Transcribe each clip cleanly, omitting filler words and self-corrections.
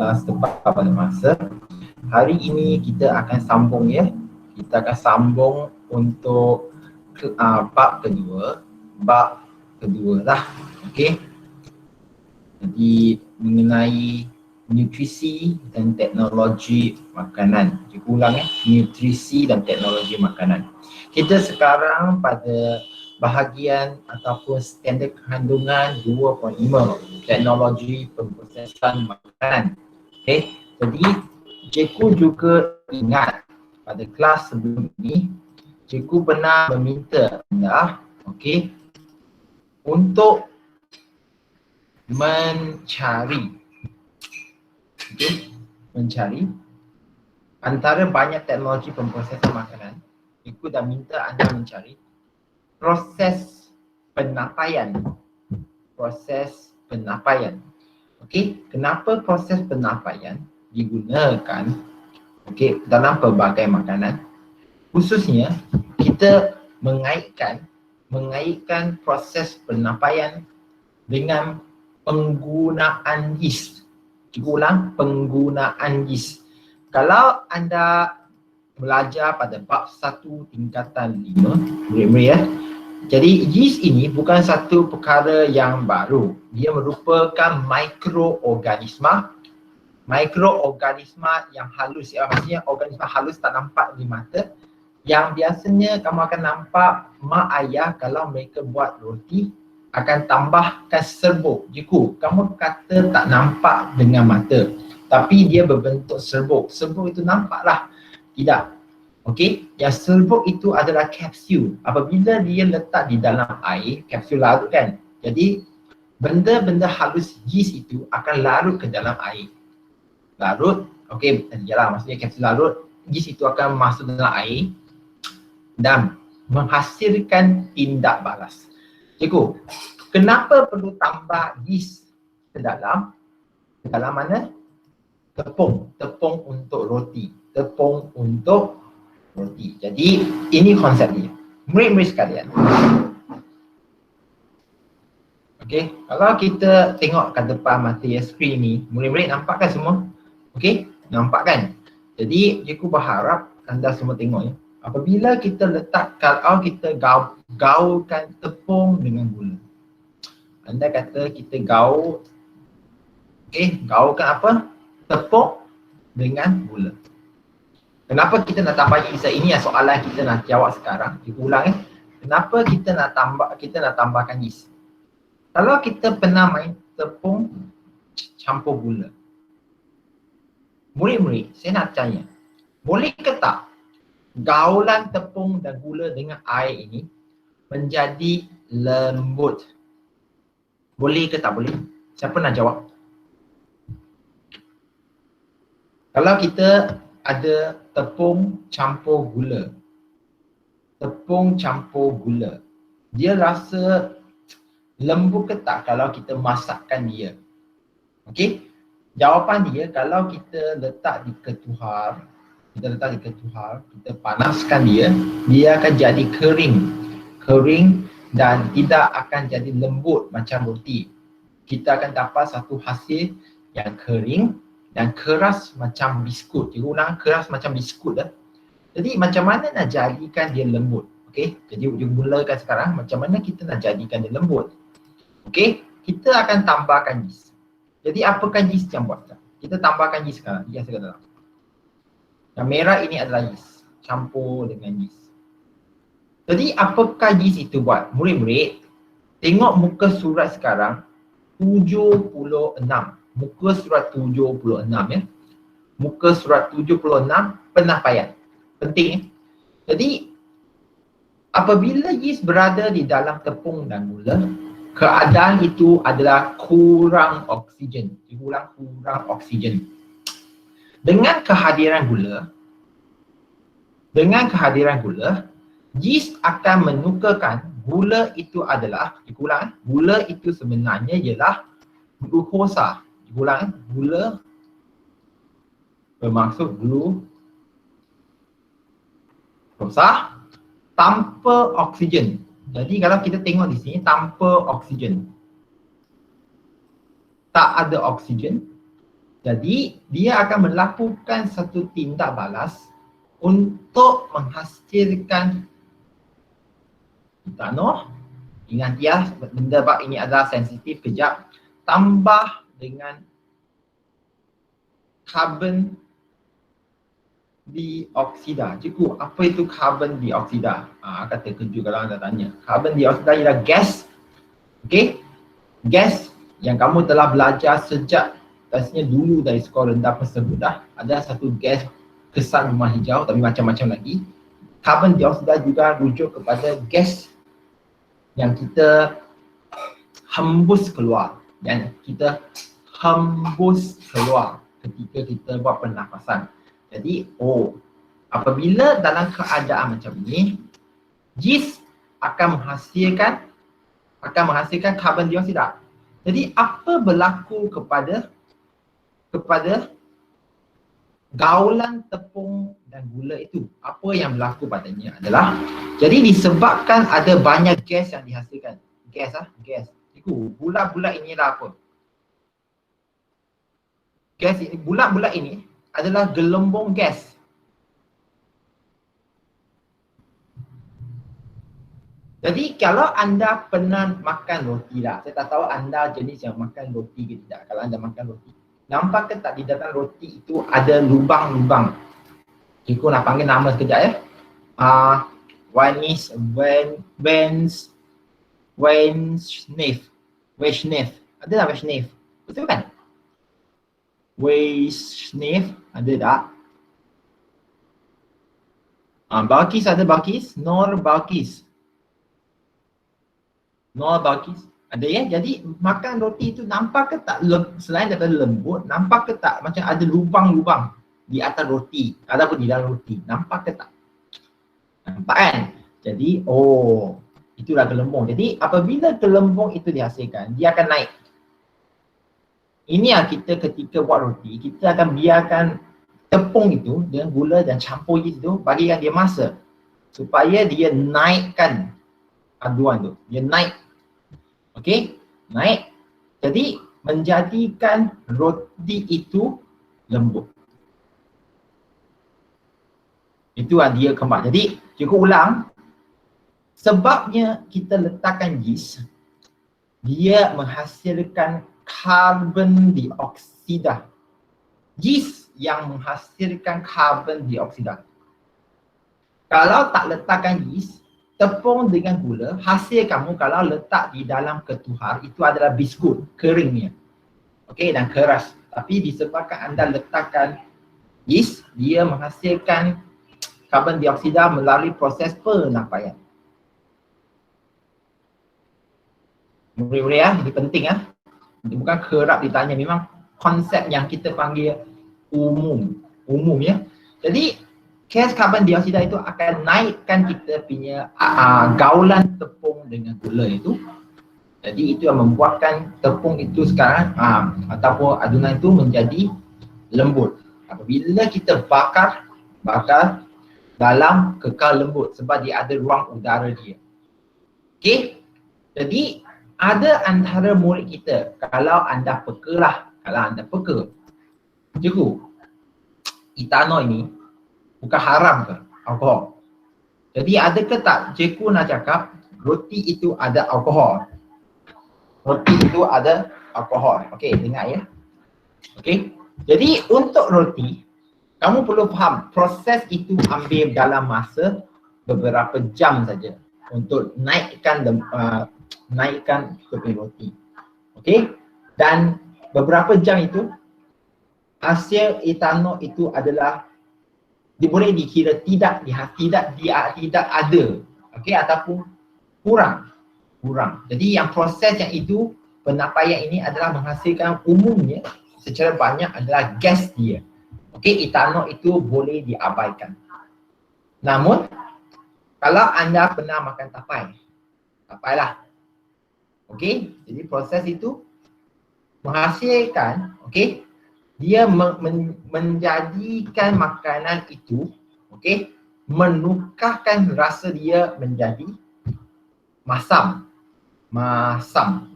tepat pada masa. Hari ini kita akan sambung ya. Kita akan sambung untuk bab kedua. Bab kedua lah. Okey. Jadi mengenai nutrisi dan teknologi makanan. Cikgu ulang ya. Nutrisi dan teknologi makanan. Kita sekarang pada bahagian ataupun standard kandungan 2.5 teknologi pemprosesan makanan. Okey. Jadi cikgu juga ingat pada kelas sebelum ini cikgu pernah meminta anda okey untuk mencari antara banyak teknologi pemprosesan makanan. Cikgu dah minta anda mencari proses penapaian. Okey, kenapa proses penapaian digunakan dalam pelbagai makanan? Khususnya kita mengaitkan proses penapaian dengan penggunaan yeast. Cikgu ulang, penggunaan yeast. Kalau anda belajar pada bab 1 tingkatan 5, murid-murid ya. Jadi yeast ini bukan satu perkara yang baru. Dia merupakan mikroorganisma yang halus ya. Maksudnya organisma halus tak nampak di mata, yang biasanya kamu akan nampak mak ayah kalau mereka buat roti akan tambahkan serbuk. Cikgu, kamu kata tak nampak dengan mata, tapi dia berbentuk serbuk. Serbuk itu nampaklah. Tidak. Okey, yang serbuk itu adalah kapsul. Apabila dia letak di dalam air, kapsul larut kan. Jadi benda-benda halus yeast itu akan larut ke dalam air. Larut, okey, yalah, maksudnya kapsul larut, yeast itu akan masuk dalam air dan menghasilkan tindak balas. Cikgu, kenapa perlu tambah yeast ke dalam mana? Tepung untuk roti. Jadi ini konsepnya. Murid-murid sekalian. Okey, kalau kita tengok kat depan mata ya, skrin ni, murid-murid nampak kan semua? Okey, nampak kan? Jadi cikgu berharap anda semua tengok ya. Apabila kita letak, kalau kita gaulkan tepung dengan gula. Anda kata kita gaul, gaulkan apa? Tepung dengan gula. Kenapa kita nak tambah yeast? Ini yang soalan kita nak jawab sekarang. Kita ulang ya. Kenapa kita nak tambahkan yeast? Kalau kita pernah main tepung campur gula. Murid-murid, saya nak tanya, boleh ke tak gaulan tepung dan gula dengan air ini menjadi lembut? Boleh ke tak boleh? Siapa nak jawab? Kalau kita ada tepung campur gula, dia rasa lembut ke tak kalau kita masakkan dia? Okey, jawapan dia, kalau kita letak di ketuhar, kita panaskan dia akan jadi kering dan tidak akan jadi lembut macam roti. Kita akan dapat satu hasil yang kering dan keras macam biskut. Cikgu ulang, keras macam biskut dah. Jadi macam mana nak jadikan dia lembut? Okey, jadi cikgu mulakan sekarang macam mana kita nak jadikan dia lembut. Okey, kita akan tambahkan yeast. Jadi apakah yeast yang buat? Kita tambahkan yeast sekarang, yeast ke dalam. Yang merah ini adalah yeast, campur dengan yeast. Jadi apakah yeast itu buat? Murid-murid, tengok muka surat sekarang 76. Muka surat 76 ya. Muka surat 76, penapaian. Penting ya. Jadi apabila yeast berada di dalam tepung dan gula, keadaan itu adalah kurang oksigen. Diulang, kurang oksigen. Dengan kehadiran gula, yeast akan menukarkan gula itu adalah, diulang, gula itu sebenarnya ialah glukosa. Diulang, gula bermaksud glukosa tanpa oksigen. Jadi kalau kita tengok di sini, tanpa oksigen. Tak ada oksigen. Jadi dia akan melakukan satu tindak balas untuk menghasilkan ethanol. Ingat ya, benda bab ini adalah sensitif, kejap. Tambah dengan karbon dioksida. Cikgu, apa itu karbon dioksida? Akan terkejut kalau anda tanya. Karbon dioksida ialah gas. Okey, gas yang kamu telah belajar sejak rasanya dulu dari sekolah rendah tersebut dah. Ada satu gas kesan rumah hijau, tapi macam-macam lagi. Karbon dioksida juga rujuk kepada gas yang kita hembus keluar, yang kita hembus keluar ketika kita buat pernafasan. Jadi, apabila dalam keadaan macam ini, yeast akan menghasilkan karbon dioksida. Jadi, apa berlaku kepada gaulan tepung dan gula itu? Apa yang berlaku padanya adalah, jadi disebabkan ada banyak gas yang dihasilkan. Gas. Itu bulat-bulat inilah apa? Gas ini, bulat-bulat ini adalah gelembung gas. Jadi kalau anda pernah makan roti lah, saya tak tahu anda jenis yang makan roti ke tidak. Kalau anda makan roti, nampak ke tak di dalam roti itu ada lubang-lubang? Cikgu nak panggil nama sekejap ya. Weishnef. Ada tak Weishnef? Betul kan? Weishnef, ada tak? Balkis ada Balkis? Nur Balkis, ada ya. Jadi makan roti itu nampak ke tak, selain daripada lembut, nampak ke tak macam ada lubang-lubang di atas roti ataupun di dalam roti? Nampak ke tak? Nampak kan? Jadi itulah gelembung. Jadi apabila gelembung itu dihasilkan, dia akan naik. Ini yang kita ketika buat roti, kita akan biarkan tepung itu dengan gula dan campur yeast itu, bagikan dia masa supaya dia naikkan aduan tu. Dia naik. Okey, naik. Jadi menjadikan roti itu lembut. Itu dia kembang. Jadi cikgu ulang, sebabnya kita letakkan yeast, dia menghasilkan karbon dioksida. Yeast yang menghasilkan karbon dioksida. Kalau tak letakkan yeast, tepung dengan gula, hasil kamu kalau letak di dalam ketuhar itu adalah biskut, keringnya. Okey, dan keras. Tapi disebabkan anda letakkan yeast, dia menghasilkan karbon dioksida melalui proses penapaian. Murid-murid ya, ini penting ya. Ini bukan kerap ditanya, memang konsep yang kita panggil umum ya. Jadi gas karbon dioksida itu akan naikkan kita punya gaulan tepung dengan gula itu. Jadi itu yang membuatkan tepung itu sekarang ataupun adunan itu menjadi lembut. Apabila kita bakar dalam kekal lembut sebab dia ada ruang udara dia. Okey. Jadi ada antara murid kita, kalau anda peka, cikgu, ethanol ini bukan haram ke alkohol? Jadi adakah tak cikgu nak cakap roti itu ada alkohol? Roti itu ada alkohol. Okey, dengar ya. Okey. Jadi untuk roti, kamu perlu faham proses itu ambil dalam masa beberapa jam saja untuk naikkan roti. Okey. Dan beberapa jam itu hasil ethanol itu adalah boleh dikira tidak ada, okey, ataupun kurang. Jadi yang proses yang itu, penapaian ini adalah menghasilkan umumnya secara banyak adalah gas dia. Okey, ethanol itu boleh diabaikan. Namun kalau anda pernah makan tapai lah. Okey, jadi proses itu menghasilkan, okey, dia menjadikan makanan itu, okey, menukarkan rasa dia menjadi masam,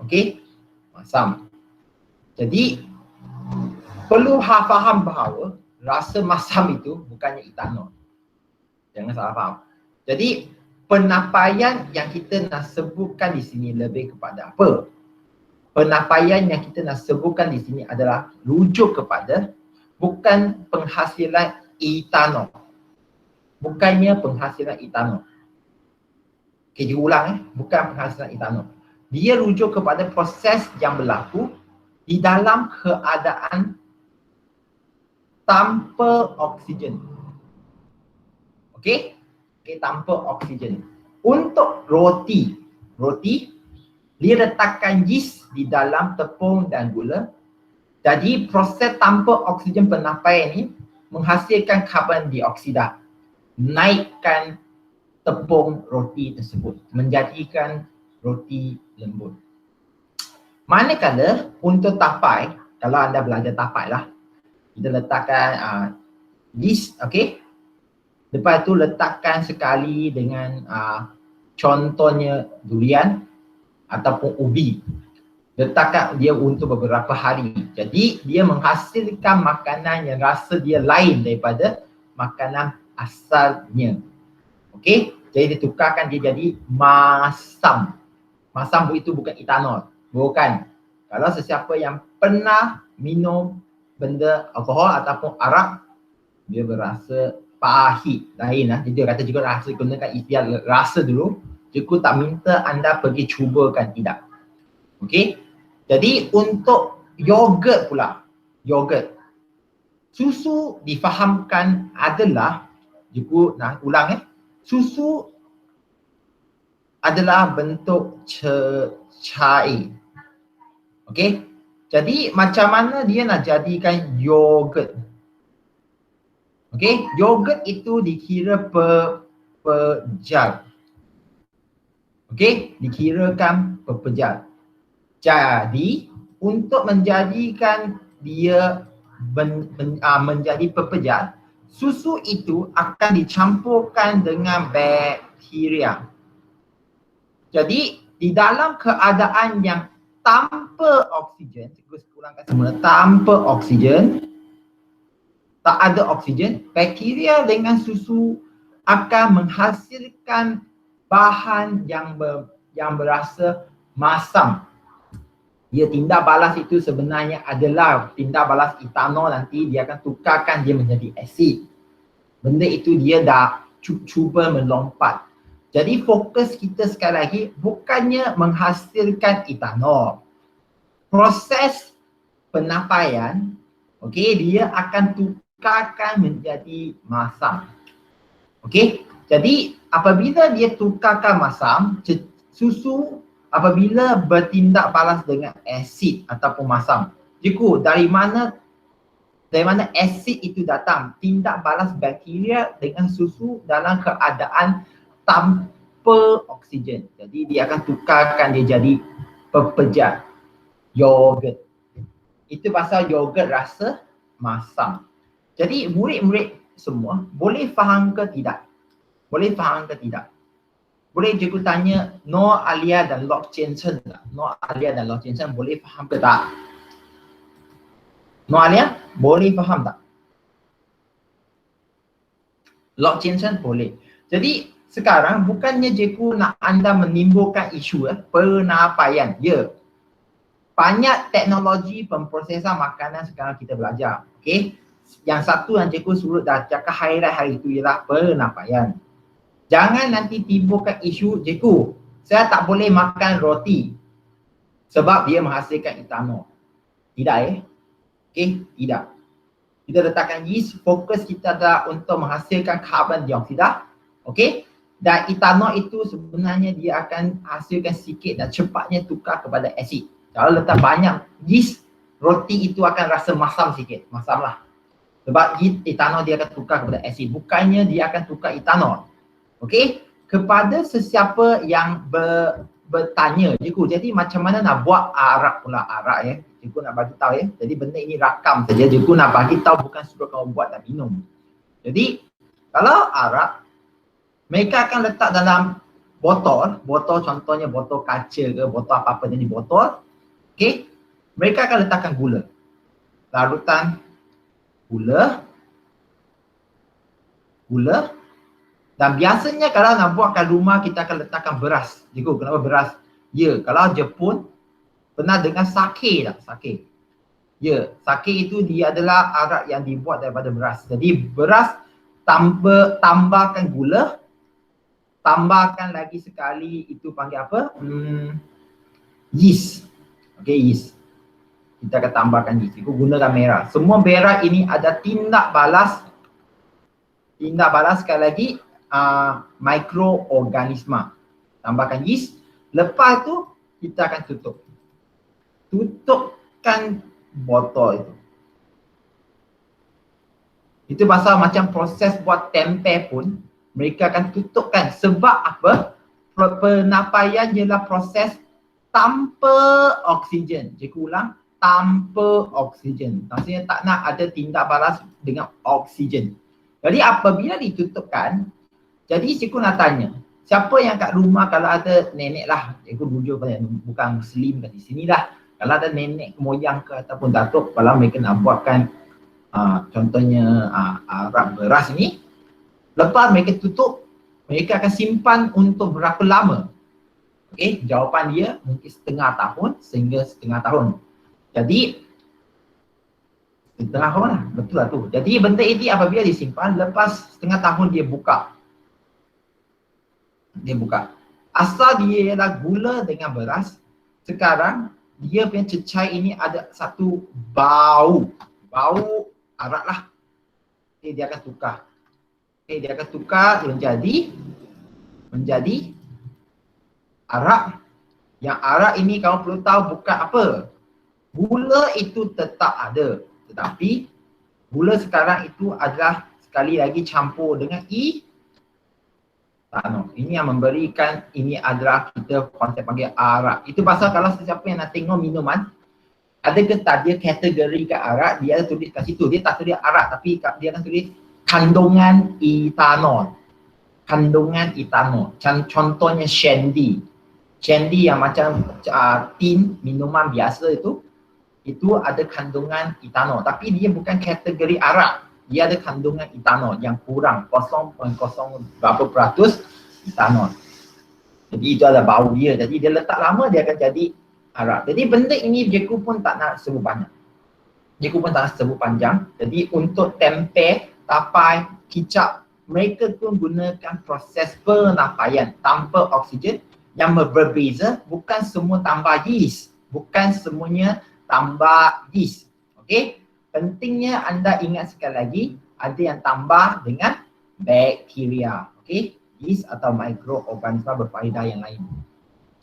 okey, masam. Jadi perlu faham bahawa rasa masam itu bukannya etanol. Jangan salah faham. Jadi penapaian yang kita nak sebutkan di sini lebih kepada apa? Penapaian yang kita nak sebutkan di sini adalah rujuk kepada bukan penghasilan etanol. Bukannya penghasilan etanol. Okay, diulang bukan penghasilan etanol. Dia rujuk kepada proses yang berlaku di dalam keadaan tanpa oksigen. Okey? Okey, tanpa oksigen. Untuk roti dia letakkan yeast di dalam tepung dan gula. Jadi proses tanpa oksigen penapaian ini menghasilkan karbon dioksida, naikkan tepung roti tersebut, menjadikan roti lembut. Manakala untuk tapai, kalau anda belajar tapai lah, kita letakkan yeast, okey. Lepas tu letakkan sekali dengan contohnya durian ataupun ubi. Letakkan dia untuk beberapa hari. Jadi dia menghasilkan makanan yang rasa dia lain daripada makanan asalnya. Okey, jadi ditukarkan dia jadi masam. Masam itu bukan etanol. Bukan. Kalau sesiapa yang pernah minum benda alkohol ataupun arak, dia berasa pahit lain lah. Jadi dia kata juga rasa, gunakan istilah rasa dulu. Cikgu tak minta anda pergi cubakan, tidak. Okey. Jadi untuk yogurt pula, yogurt. Susu difahamkan adalah, cikgu nak ulang susu adalah bentuk cair. Okey. Jadi macam mana dia nak jadikan yogurt? Okey, yogurt itu dikira per jal. Okey, dikirakan per jal. Jadi untuk menjadikan dia menjadi pepejal, susu itu akan dicampurkan dengan bakteria. Jadi di dalam keadaan yang tanpa oksigen, cikgu ulangkan semula, tanpa oksigen, tak ada oksigen, bakteria dengan susu akan menghasilkan bahan yang berasa masam. Dia tindak balas itu sebenarnya adalah tindak balas etanol, nanti dia akan tukarkan dia menjadi asid. Benda itu dia dah cuba melompat. Jadi fokus kita sekali lagi bukannya menghasilkan etanol. Proses penapaian, okey, dia akan tukarkan menjadi masam. Okey, jadi apabila dia tukarkan masam, susu apabila bertindak balas dengan asid ataupun masam. Cikgu, dari mana asid itu datang? Tindak balas bakteria dengan susu dalam keadaan tanpa oksigen. Jadi dia akan tukarkan dia jadi pepejal, yogurt. Itu pasal yogurt rasa masam. Jadi murid-murid semua boleh faham ke tidak? Boleh faham ke tidak? Boleh cikgu tanya Noor Alia dan Lok Chen Chen tak? Noor Alia dan Lok Chen Chen boleh faham ke tak? Noor Alia boleh faham tak? Lok Chen Chen boleh. Jadi sekarang bukannya cikgu nak anda menimbulkan isu penapaian. Ya. Banyak teknologi pemprosesan makanan sekarang kita belajar. Okey. Yang satu yang cikgu suruh dah cakap hari itu ialah penapaian. Jangan nanti timbulkan isu, cikgu, saya tak boleh makan roti sebab dia menghasilkan etanol. Tidak okey, tidak. Kita letakkan yeast, fokus kita adalah untuk menghasilkan karbon dioksida. Okey? Dan etanol itu sebenarnya dia akan hasilkan sikit dan cepatnya tukar kepada asid. Kalau letak banyak yeast, roti itu akan rasa masam sikit, masam lah. Sebab etanol dia akan tukar kepada asid, bukannya dia akan tukar etanol. Okey, kepada sesiapa yang bertanya, cikgu, jadi macam mana nak buat arak pula, arak cikgu nak bagi tahu Jadi benda ini rakam saja, cikgu nak bagi tahu bukan suruh kau buat dan minum. Jadi kalau arak, mereka akan letak dalam botol contohnya botol kaca ke, botol apa-apa jenis botol. Okey, mereka akan letakkan gula. larutan gula. Dan biasanya kalau nak buatkan rumah kita akan letakkan beras. Cikgu, kenapa beras? Ya, kalau Jepun pernah dengar sake tak? Sake. Ya, sake itu dia adalah arak yang dibuat daripada beras. Jadi beras tambahkan gula, tambahkan lagi sekali itu panggil apa? Yeast. Okey, yeast. Kita akan tambahkan yeast. Cikgu gunakan merah. Semua merah ini ada tindak balas. Tindak balas sekali lagi mikroorganisma. Tambahkan yeast. Lepas tu kita akan tutup. Tutupkan botol itu. Itu pasal macam proses buat tempe pun mereka akan tutupkan. Sebab apa? Penapaian ialah proses tanpa oksigen. Cikgu ulang, tanpa oksigen. Maksudnya tak nak ada tindak balas dengan oksigen. Jadi apabila ditutupkan, jadi cikgu nak tanya, siapa yang kat rumah kalau ada nenek lah, cikgu rujuk bukan Muslim kat sini lah. Kalau ada nenek moyang ke ataupun datuk, kalau mereka nak buatkan contohnya arak beras ni, lepas mereka tutup, mereka akan simpan untuk berapa lama? Okey, jawapan dia mungkin setengah tahun sehingga setengah tahun. Jadi setengah tahun lah, betul lah tu. Jadi benda ini apabila disimpan, lepas setengah tahun dia buka. Dia buka. Asal dia ialah gula dengan beras, sekarang dia punya cecair ini ada satu bau. Bau arak lah. Okay, dia akan tukar. Okay, dia akan tukar menjadi arak. Yang arak ini kamu perlu tahu bukan apa. Gula itu tetap ada. Tetapi gula sekarang itu adalah sekali lagi campur dengan etanol. Ini yang memberikan, ini adalah kita konsep panggil arak. Itu pasal kalau sesiapa yang nak tengok minuman, ada ke tak dia kategori ke arak, dia ada tulis kat situ. Dia tak tulis arak tapi dia akan tulis kandungan etanol. Kandungan etanol. Contohnya Shandy. Shandy yang macam tin minuman biasa itu ada kandungan etanol. Tapi dia bukan kategori arak. Dia ada kandungan etanol yang kurang 0.0 berapa peratus etanol. Jadi itu adalah bau dia. Jadi dia letak lama dia akan jadi arak. Jadi benda ini cikgu pun tak nak sebut banyak. Cikgu pun tak nak sebut panjang. Jadi untuk tempe, tapai, kicap, mereka pun gunakan proses penapaian tanpa oksigen yang berbeza. Bukan semua tambah yeast. Bukan semuanya tambah yeast. Okey? Pentingnya anda ingat sekali lagi, ada yang tambah dengan bakteria. Okey? Yeast atau mikroorganisma berfaedah yang lain.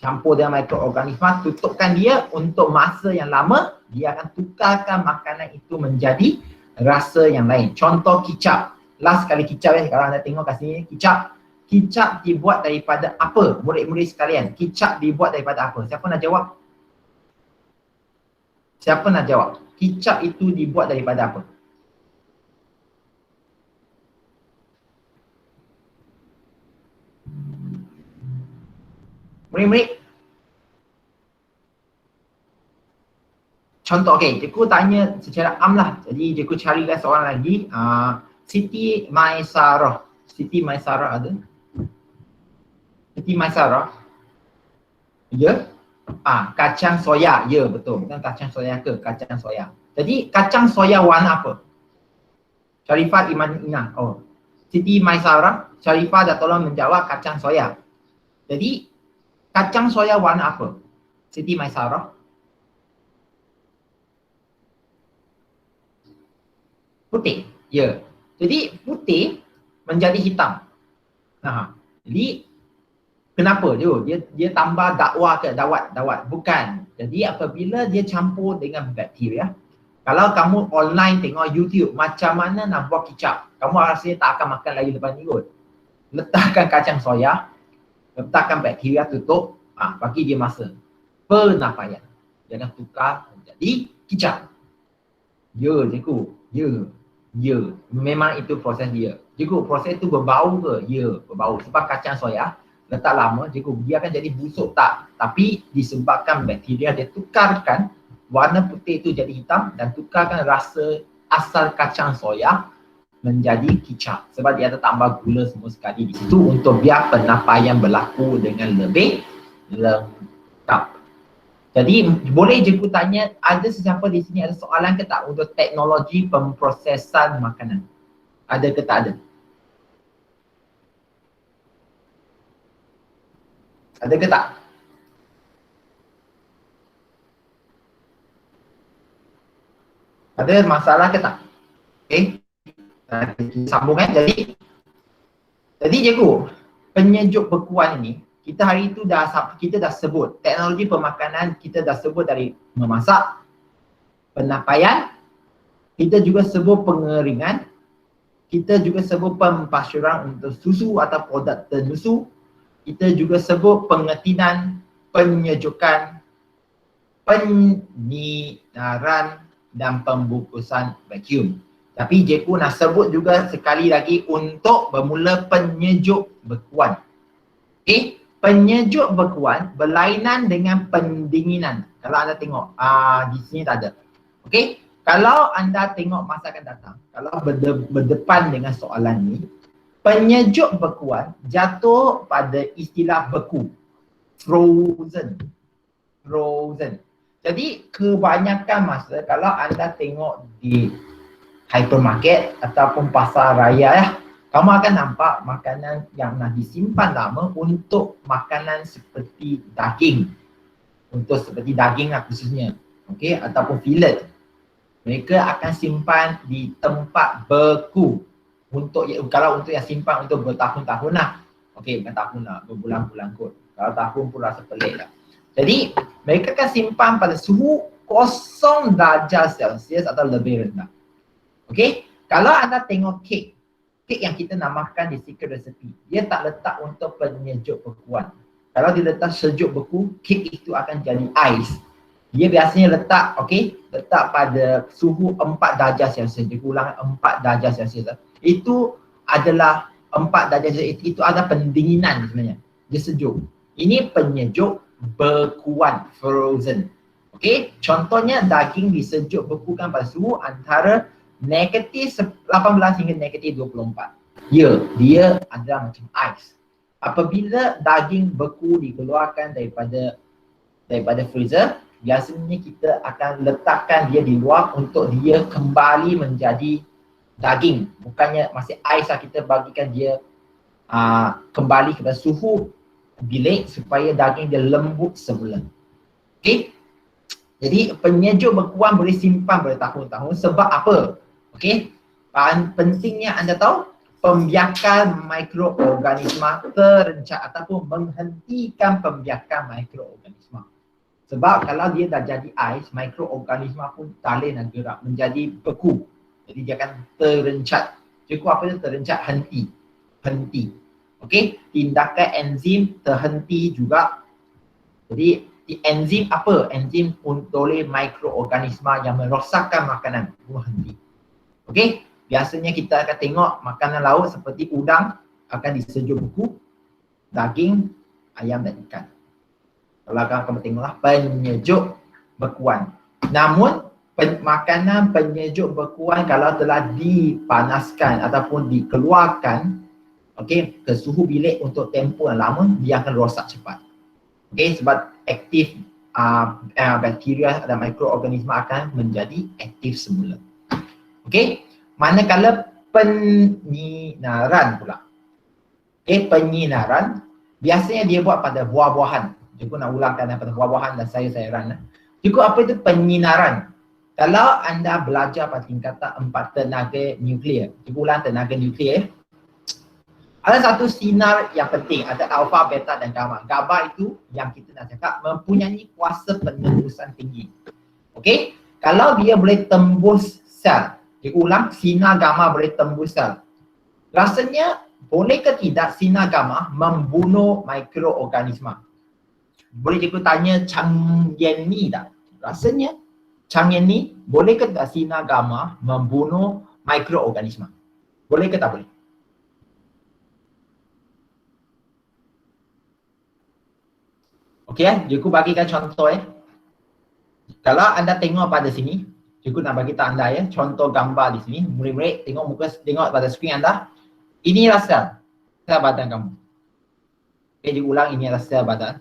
Campur dengan mikroorganisma, tutupkan dia untuk masa yang lama, dia akan tukarkan makanan itu menjadi rasa yang lain. Contoh kicap. Last kali kicap kalau anda tengok kat sini, kicap. Kicap dibuat daripada apa? Murid-murid sekalian, kicap dibuat daripada apa? Siapa nak jawab? Siapa nak jawab? Kicap itu dibuat daripada apa? Murid-murid. Contoh, okey, cikgu tanya secara am lah. Jadi cikgu carikan soalan lagi. Siti Maisarah. Siti Maisarah ada? Siti Maisarah. Ya? Kacang soya. Ya, betul. Bukan kacang soya ke? Kacang soya. Jadi kacang soya warna apa? Sharifah Iman Inah. Oh. Siti Maisarah, Sharifah dah tolong menjawab kacang soya. Jadi kacang soya warna apa? Siti Maisarah. Putih. Ya. Jadi putih menjadi hitam. Jadi kenapa dia tambah dakwah ke dawat? Bukan. Jadi apabila dia campur dengan bakteria, kalau kamu online tengok YouTube macam mana nak buat kicap, kamu rasanya tak akan makan lagi lepas ni kot. Letakkan kacang soya, letakkan bakteria, tutup, bagi dia masa penapaian. Jangan tukar menjadi kicap. Ya, cikgu. Ya. Memang itu proses dia. Cikgu, proses itu berbau ke? Ya, berbau. Sebab kacang soya letak lama, cikgu, dia akan jadi busuk tak? Tapi disebabkan bakteria dia tukarkan warna putih itu jadi hitam dan tukarkan rasa asal kacang soya menjadi kicap sebab dia ada tambah gula semua sekali di situ untuk biar penyampaian berlaku dengan lebih lengkap. Jadi boleh je ku tanya, ada sesiapa di sini ada soalan ke tak untuk teknologi pemprosesan makanan? Ada ke tak ada? Ada ke tak? Ada masalah ke tak? Okey. Sambung kan. Jadi cikgu, penyejuk bekuan ini kita hari itu kita dah sebut teknologi pemakanan, kita dah sebut dari memasak, penyampaian, kita juga sebut pengeringan, kita juga sebut pempasyuran untuk susu atau produk tersusu, kita juga sebut pengetinan, penyejukan, penyinaran dan pembungkusan vacuum. Tapi cikgu nak sebut juga sekali lagi untuk bermula penyejuk bekuan. Okey, penyejuk bekuan berlainan dengan pendinginan. Kalau anda tengok di sini tak ada. Okey, kalau anda tengok masa akan datang, kalau berdepan dengan soalan ni, penyejuk bekuan jatuh pada istilah beku, frozen. Jadi kebanyakan masa kalau anda tengok di hypermarket ataupun pasar raya ya, kamu akan nampak makanan yang nak disimpan lama untuk makanan seperti daging. Untuk seperti daging lah khususnya. Okey, ataupun fillet. Mereka akan simpan di tempat beku. Kalau untuk yang simpan untuk bertahun-tahun lah. Okey, bukan tahun lah, berbulan-bulan kot. Kalau tahun pun rasa pelik lah. Jadi, mereka akan simpan pada suhu 0 darjah Celsius atau lebih rendah. Okey, kalau anda tengok kek yang kita namakan di secret recipe, dia tak letak untuk penyejuk bekuan. Kalau dia letak sejuk beku, kek itu akan jadi ais. Dia biasanya letak, letak pada suhu 4 darjah Celsius. Dia ulang 4 darjah Celsius. Itu adalah 4 darjah Celsius, itu ada pendinginan sebenarnya. Dia sejuk. Ini penyejuk bekuan, frozen. Okey, contohnya daging disejuk bekukan pada suhu antara negatif 18 hingga negatif 24. Ya, dia adalah macam ais. Apabila daging beku dikeluarkan daripada freezer, biasanya kita akan letakkan dia di luar untuk dia kembali menjadi daging. Bukannya masih ais lah, kita bagikan dia kembali kepada suhu bilik supaya daging dia lembut semula. Okey. Jadi penyejuk bekuan boleh simpan bertahun-tahun sebab apa? Okey. Pentingnya anda tahu pembiakan mikroorganisma terencat ataupun menghentikan pembiakan mikroorganisma. Sebab kalau dia dah jadi ais, mikroorganisma pun tak boleh nak gerak menjadi beku. Jadi dia akan terencat. Cukup apa dia terencat? Henti. Okey, tindakan enzim terhenti juga. Jadi enzim apa? Enzim oleh mikroorganisma yang merosakkan makanan berhenti. Okey, biasanya kita akan tengok makanan laut seperti udang akan disejuk beku, daging, ayam dan ikan. Kalau kamu tengoklah penyejuk bekuan. Namun makanan penyejuk bekuan kalau telah dipanaskan ataupun dikeluarkan ke suhu bilik untuk tempoh yang lama, dia akan rosak cepat. Sebab aktif bakteria dan mikroorganisma akan menjadi aktif semula. Manakala penyinaran pula. Penyinaran biasanya dia buat pada buah-buahan. Cikgu nak ulangkan pada buah-buahan dan sayur-sayuran. Cikgu, apa itu penyinaran? Kalau anda belajar pada tingkatan 4 tenaga nuklear, cikgu ulang tenaga nuklear. Ada satu sinar yang penting, ada alfa, beta dan gamma. Gamma itu yang kita nak cakap mempunyai kuasa penembusan tinggi. Okey, kalau dia boleh tembus sel, cikgu ulang, sinar gamma boleh tembus sel. Rasanya boleh ke tidak sinar gamma membunuh mikroorganisma? Boleh cikgu tanya Chang Yen ni tak? Rasanya Chang Yen ni boleh ke tak sinar gamma membunuh mikroorganisma? Boleh ke tak boleh? Okey, cikgu bagikan contoh . Kalau anda tengok pada sini, cikgu nak bagi tahu anda ya, contoh gambar di sini. Murid-murid tengok pada skrin anda. Inilah sel badan kamu. Okay, diulang, ini adalah sel badan.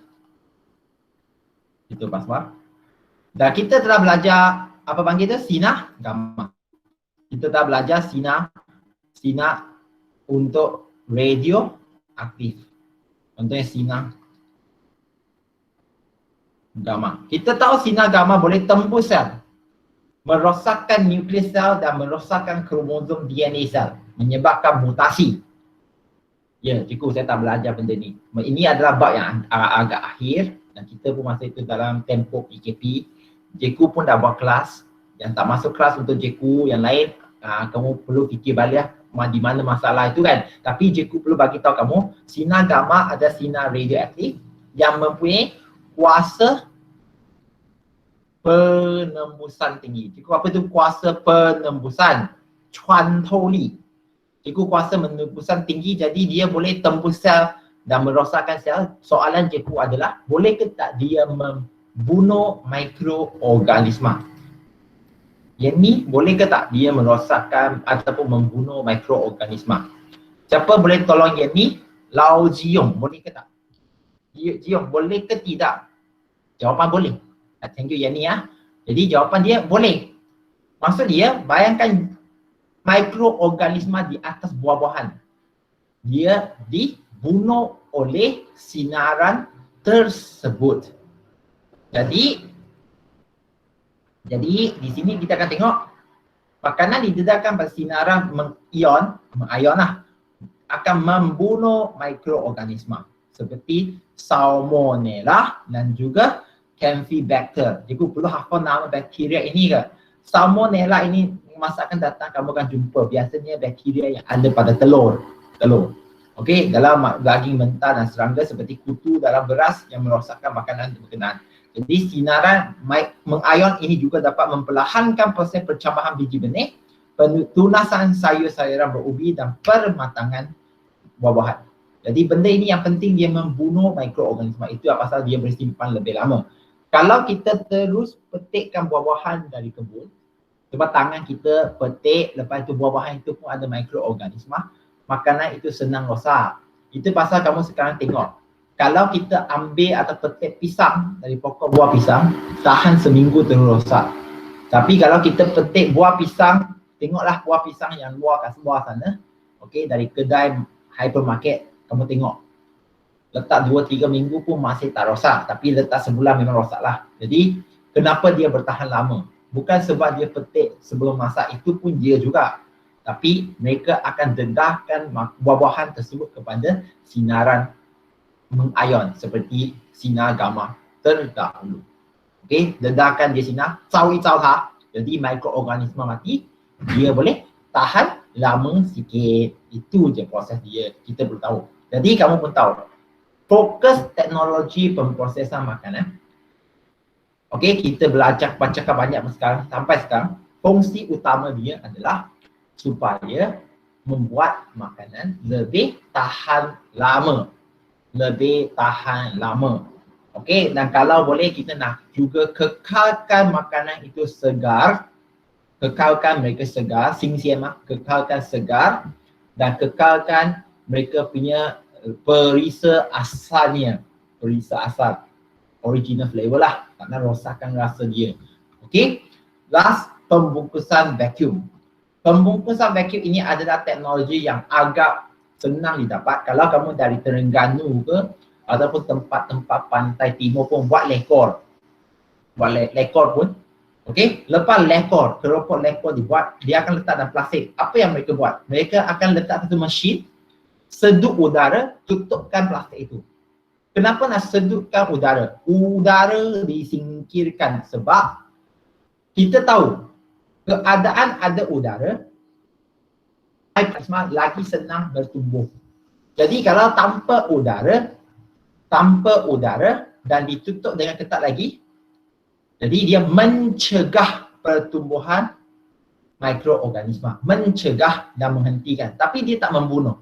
Itu Basma. Dan kita telah belajar apa panggil itu? Sinar gamma. Kita telah belajar sinar untuk radioaktif. Contohnya sinar gamma. Kita tahu sinar gamma boleh tembus sel, merosakkan nukleus sel dan merosakkan kromosom DNA sel, menyebabkan mutasi. Ya, cikgu saya tak belajar benda ni. Ini adalah bab yang agak akhir dan kita pun masa itu dalam tempoh PKP. Cikgu pun dah buat kelas. Yang tak masuk kelas untuk cikgu yang lain, kamu perlu fikir balik di mana masalah itu kan. Tapi cikgu perlu bagi tahu kamu, sinar gamma ada sinar radioaktif yang mempunyai kuasa penembusan tinggi. Cikgu, apa itu kuasa penembusan? Cuantoli. Cikgu kuasa penembusan tinggi, jadi dia boleh tembus sel dan merosakkan sel. Soalan cikgu adalah, boleh ke tak dia membunuh mikroorganisma? Yang ni, boleh ke tak dia merosakkan ataupun membunuh mikroorganisma? Siapa boleh tolong yang ni? Lau Jiong, boleh ke tak? Jiong, boleh ke tidak? Jawapan boleh. Thank you yang ni ya. Jadi jawapan dia boleh. Maksud dia, bayangkan mikroorganisma di atas buah-buahan. Dia dibunuh oleh sinaran tersebut. Jadi di sini kita akan tengok makanan didedahkan pada sinaran mengion lah, akan membunuh mikroorganisma seperti Salmonella dan juga Campylobacter. Cikgu perlu hafal nama bakteria ini ke? Salmonella ini masa akan datang kamu akan jumpa, biasanya bakteria yang ada pada telur. Okey, dalam daging mentah dan serangga seperti kutu dalam beras yang merosakkan makanan berkenaan. Jadi sinaran mengion ini juga dapat memperlahankan proses percambahan biji benih, penunasan sayur-sayuran berubi dan permatangan buah-buahan. Jadi benda ini yang penting, dia membunuh mikroorganisma. Itu pasal dia bersimpan lebih lama. Kalau kita terus petikkan buah-buahan dari kebun, sebab tangan kita petik, lepas itu buah-buahan itu pun ada mikroorganisma, makanan itu senang rosak. Itu pasal kamu sekarang tengok, kalau kita ambil atau petik pisang dari pokok buah pisang, tahan seminggu terus rosak. Tapi kalau kita petik buah pisang, tengoklah buah pisang yang luar kat sebelah sana, okey, dari kedai hypermarket, kamu tengok, letak 2-3 minggu pun masih tak rosak, tapi letak sebulan memang rosak lah. Jadi kenapa dia bertahan lama? Bukan sebab dia petik sebelum masak, itu pun dia juga. Tapi mereka akan dedahkan buah-buahan tersebut kepada sinaran mengion seperti sinar gamma terdahulu. Okey, dedahkan dia sinar, cawi-cawha. Jadi mikroorganisma mati, dia boleh tahan lama sikit. Itu je proses dia, kita perlu tahu. Jadi kamu pun tahu, fokus teknologi pemprosesan makanan. Okey, kita belajar cakap banyak sekarang, sampai sekarang, fungsi utama dia adalah supaya membuat makanan lebih tahan lama. Lebih tahan lama. Okey, dan kalau boleh kita nak juga kekalkan makanan itu segar. Kekalkan mereka segar, kekalkan segar dan kekalkan mereka punya perisa asalnya. Perisa asal. Original flavor lah, tak rosakkan rasa dia. Okey, last, pembungkusan vacuum. Pembungkusan vacuum ini adalah teknologi yang agak senang didapat. Kalau kamu dari Terengganu ke ataupun tempat-tempat pantai timur pun buat lekor. Buat lekor pun. Okey, lepas lekor, keropok lekor dibuat, dia akan letak dalam plastik. Apa yang mereka buat? Mereka akan letak satu mesin, sedut udara, tutupkan plastik itu. Kenapa nak sedutkan udara? Udara disingkirkan sebab kita tahu keadaan ada udara, mikroorganisma lagi senang bertumbuh. Jadi kalau tanpa udara dan ditutup dengan ketat lagi, jadi dia mencegah pertumbuhan mikroorganisma, mencegah dan menghentikan, tapi dia tak membunuh.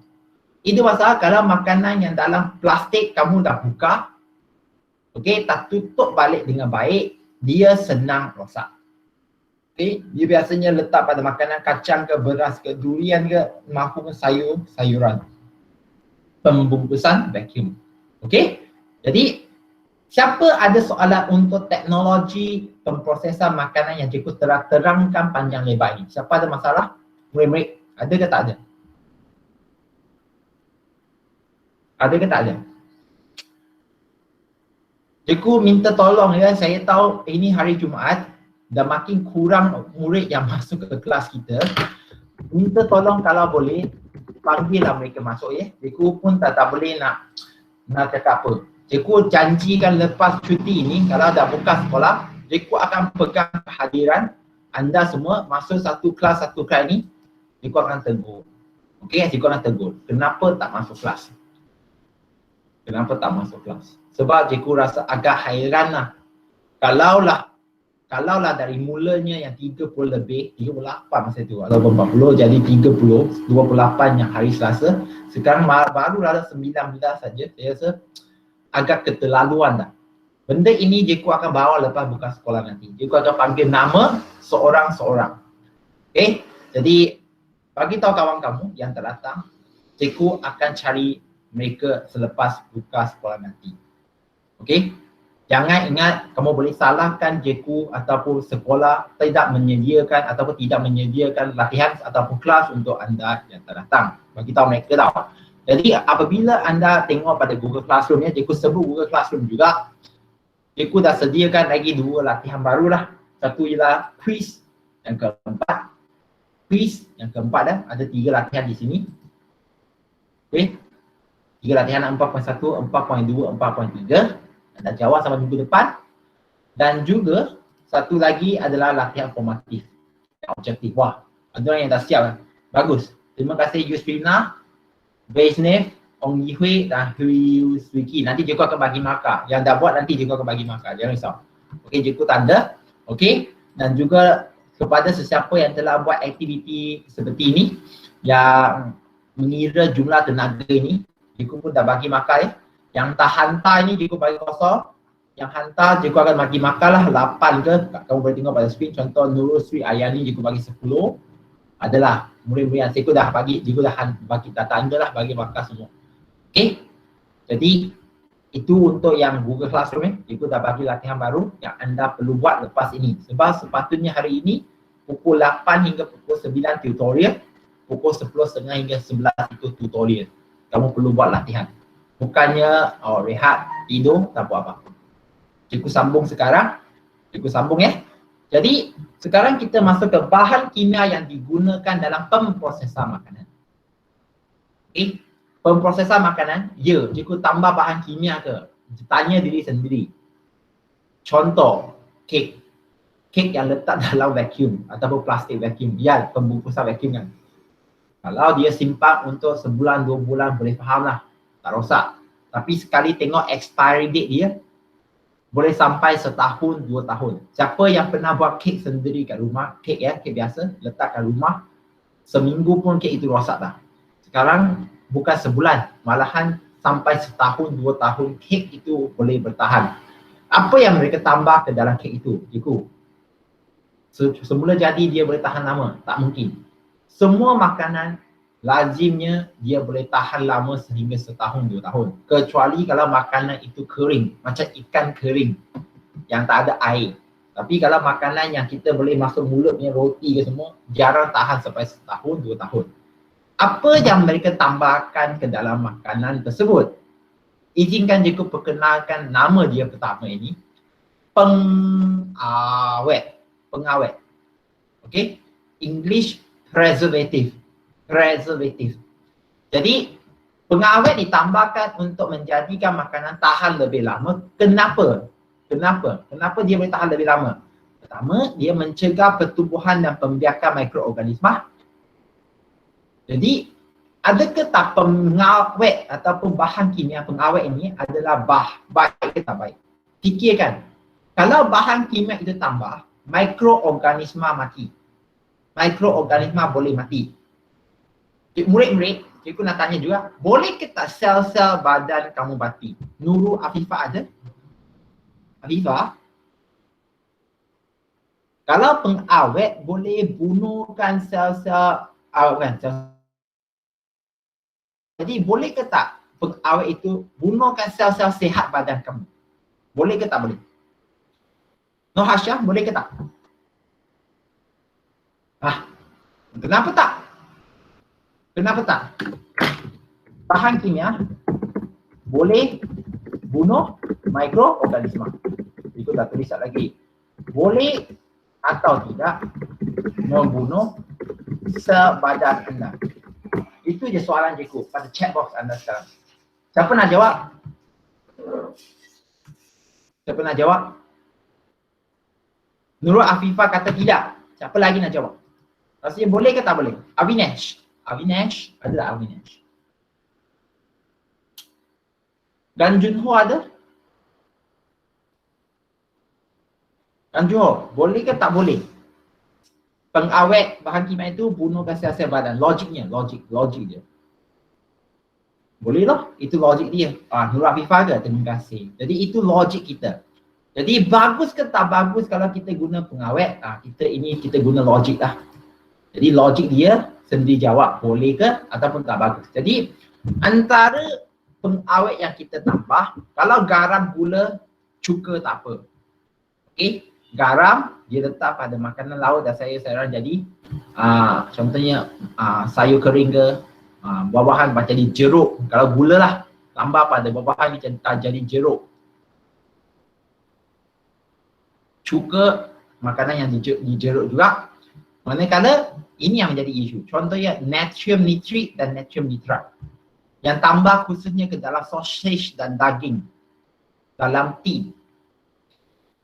Itu pasal kalau makanan yang dalam plastik kamu dah buka, okey, tak tutup balik dengan baik, dia senang rosak. Okay, dia biasanya letak pada makanan kacang ke, beras ke, durian ke, maupun sayuran. Pembungkusan vacuum. Okay, jadi siapa ada soalan untuk teknologi pemprosesan makanan yang cikgu telah terangkan panjang lebar ini? Siapa ada masalah? Murid-murid, ada ke tak ada? Ada ke tak ada? Cikgu minta tolong ya, saya tahu ini hari Jumaat dan makin kurang murid yang masuk ke kelas kita. Minta tolong kalau boleh panggillah mereka masuk ya. Cikgu pun tak boleh nak cakap apa. Cikgu janjikan lepas cuti ini kalau dah buka sekolah, cikgu akan pegang kehadiran anda semua masuk satu kelas ni, cikgu akan tegur. Okey, cikgu akan tegur. Kenapa tak masuk kelas? Kenapa tak masuk kelas? Sebab cikgu rasa agak hairan lah. Kalaulah dari mulanya yang 30 lebih, 38 masa tu, atau 40 jadi 30, 28 yang hari Selasa, sekarang baru ada 19 saja. Saya rasa agak keterlaluan dah. Benda ini cikgu akan bawa lepas buka sekolah nanti. Cikgu akan panggil nama seorang-seorang. Okay, jadi bagi tahu kawan kamu yang terdatang, cikgu akan cari mereka selepas buka sekolah nanti. Okay, jangan ingat kamu boleh salahkan cikgu ataupun sekolah tidak menyediakan ataupun tidak menyediakan latihan ataupun kelas untuk anda yang terdatang. Bagi tahu mereka tahu. Jadi apabila anda tengok pada Google Classroom ya, cikgu sebut Google Classroom juga, cikgu dah sediakan lagi 2 latihan baru lah. Satu ialah quiz yang keempat. Quiz yang keempat dah, ada 3 latihan di sini. Okay, 3 latihan 4.1, 4.2, 4.3. Anda jawab sampai minggu depan. Dan juga satu lagi adalah latihan formatif yang objektif. Wah, ada orang yang dah siap kan? Bagus. Terima kasih Yusrina, Vaishnav, Ong Yi Hui dan Hui Swiki. Nanti cikgu akan bagi markah. Yang dah buat nanti cikgu akan bagi markah. Jangan risau. Okey, cikgu tanda. Okey. Dan juga kepada sesiapa yang telah buat aktiviti seperti ini yang mengira jumlah tenaga ini, cikgu pun dah bagi markah ya. Yang tak hantar ini cikgu bagi kosong. Yang hantar cikgu akan bagi markah lah 8 ke. Kamu boleh tengok pada screen. Contoh Nurul Sri Ayani cikgu bagi 10. Adalah murid-murid yang cikgu dah bagi, cikgu dah bagi tanda lah bagi markah semua. Okey. Jadi itu untuk yang Google Classroom cikgu dah bagi latihan baru yang anda perlu buat lepas ini. Sebab sepatutnya hari ini pukul 8 hingga pukul 9 tutorial, pukul 10.30 hingga 11 itu tutorial. Kamu perlu buat latihan. Bukannya rehat, tidur, tak buat apa. Cikgu sambung sekarang. Cikgu sambung ya. Jadi sekarang kita masuk ke bahan kimia yang digunakan dalam pemprosesan makanan. Okay. Pemprosesan makanan, ya, cikgu tambah bahan kimia ke? Tanya diri sendiri. Contoh, kek. Kek yang letak dalam vacuum ataupun plastik vacuum. Ya, pembungkusan vacuum kan. Kalau dia simpan untuk sebulan, 2 bulan boleh faham lah. Tak rosak. Tapi sekali tengok expiry date dia, boleh sampai setahun, 2 tahun. Siapa yang pernah buat kek sendiri kat rumah, kek ya, kek biasa, letak kat rumah, seminggu pun kek itu rosak dah. Sekarang bukan sebulan, malahan sampai setahun, 2 tahun kek itu boleh bertahan. Apa yang mereka tambah ke dalam kek itu, cikgu? Semula jadi dia boleh tahan lama, tak mungkin. Semua makanan lazimnya dia boleh tahan lama sehingga setahun, 2 tahun. Kecuali kalau makanan itu kering, macam ikan kering yang tak ada air. Tapi kalau makanan yang kita boleh masuk mulut punya roti ke semua, jarang tahan sampai setahun, 2 tahun. Apa yang mereka tambahkan ke dalam makanan tersebut? Izinkan cikgu perkenalkan nama dia pertama ini. Pengawet. Pengawet. Okay? English preservative. Preservative. Jadi pengawet ditambahkan untuk menjadikan makanan tahan lebih lama. Kenapa? Kenapa? Kenapa dia boleh tahan lebih lama? Pertama, dia mencegah pertumbuhan dan pembiakan mikroorganisma. Jadi adakah tak pengawet ataupun bahan kimia pengawet ini adalah baik ke tak baik? Fikirkan, kalau bahan kimia itu tambah, mikroorganisma mati. Mikroorganisma boleh mati. Murid-murid, cikgu nak tanya juga, boleh ke tak sel-sel badan kamu mati? Nurul Afifah ada? Afifah? Kalau pengawet boleh bunuhkan sel-sel jadi boleh ke tak pengawet itu bunuhkan sel-sel sihat badan kamu? Boleh ke tak boleh? Noh Hasyah, boleh ke tak? Kenapa tak? Kenapa tak? Bahan kimia boleh bunuh mikroorganisma. Itu dah tulis lagi. Boleh atau tidak membunuh sel badan anda. Itu je soalan cikgu pada chat box anda sekarang. Siapa nak jawab? Siapa nak jawab? Nurul Afifah kata tidak. Siapa lagi nak jawab? Rasanya boleh ke tak boleh? Avinesh. Avinesh? Ada tak Avinesh? Dan Junho ada? Dan Junho, boleh ke tak boleh? Pengawet bahan kimia itu bunuhkan sel-sel badan. Logiknya, logik dia. Boleh lah, itu logik dia. Nurul Afifah ke? Terima kasih. Jadi itu logik kita. Jadi bagus ke tak bagus kalau kita guna pengawet? Kita guna logik lah. Jadi logik dia sendiri jawab boleh ke ataupun tak bagus. Jadi antara pengawet yang kita tambah, kalau garam, gula, cuka tak apa. Okey, garam dia letak pada makanan laut dan sayur-sayuran jadi contohnya sayur kering ke, buah-buahan macam jadi jeruk. Kalau gula lah tambah pada buah-buahan macam jadi jeruk. Cuka makanan yang dijeruk juga. Manakala ini yang menjadi isu. Contohnya natrium nitrit dan natrium nitrat. Yang tambah khususnya ke dalam sausage dan daging. Dalam tea.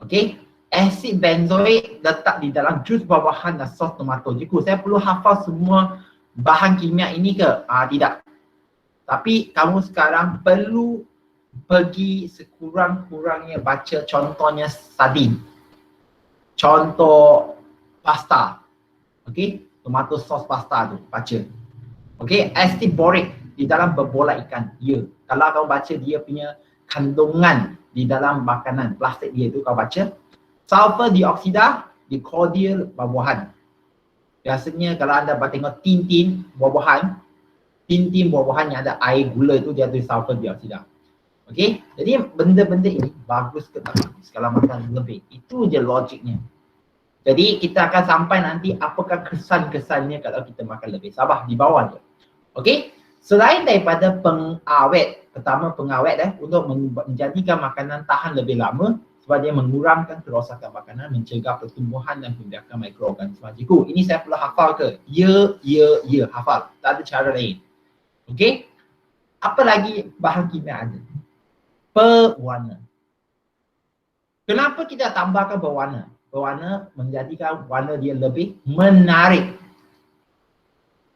Okey. Asid benzoik letak di dalam jus buah-buahan dan sos tomato. Cikgu, saya perlu hafal semua bahan kimia ini ke? Tidak. Tapi kamu sekarang perlu pergi sekurang-kurangnya baca contohnya sardin. Contoh pasta. Okey, tomato sauce pasta tu baca. Okey, asid boric di dalam berbola ikan. Ya. Kalau kau baca dia punya kandungan di dalam makanan plastik dia tu kau baca. Sulfur dioksida di cordial buah-buahan. Biasanya kalau anda tengok tin buah-buahan, tin buah-buahan yang ada air gula tu dia tu sulfur dioksida. Okey, jadi benda-benda ini bagus ke tak bagus kalau makan lebih. Itu je logiknya. Jadi kita akan sampai nanti apakah kesan-kesannya kalau kita makan lebih. Sabar, di bawah je. Okey, selain daripada pengawet, pertama pengawet untuk menjadikan makanan tahan lebih lama sebab dia mengurangkan kerosakan makanan, mencegah pertumbuhan dan pembiakan mikroorganisma. Cikgu, ini saya perlu hafal ke? Ya, hafal. Tak ada cara lain. Okey, apa lagi bahan kimia ada? Pewarna. Kenapa kita tambahkan pewarna? Pewarna menjadikan warna dia lebih menarik.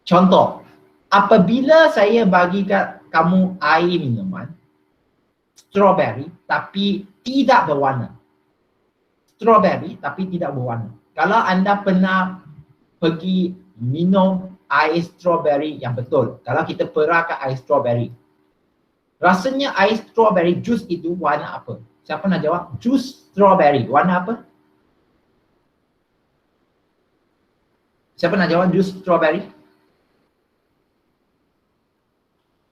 Contoh, apabila saya bagi kamu air minuman strawberry tapi tidak berwarna. Strawberry tapi tidak berwarna. Kalau anda pernah pergi minum air strawberry yang betul, kalau kita perahkan air strawberry, rasanya air strawberry jus itu warna apa? Siapa nak jawab? Jus strawberry warna apa? Siapa nak jawab jus strawberry?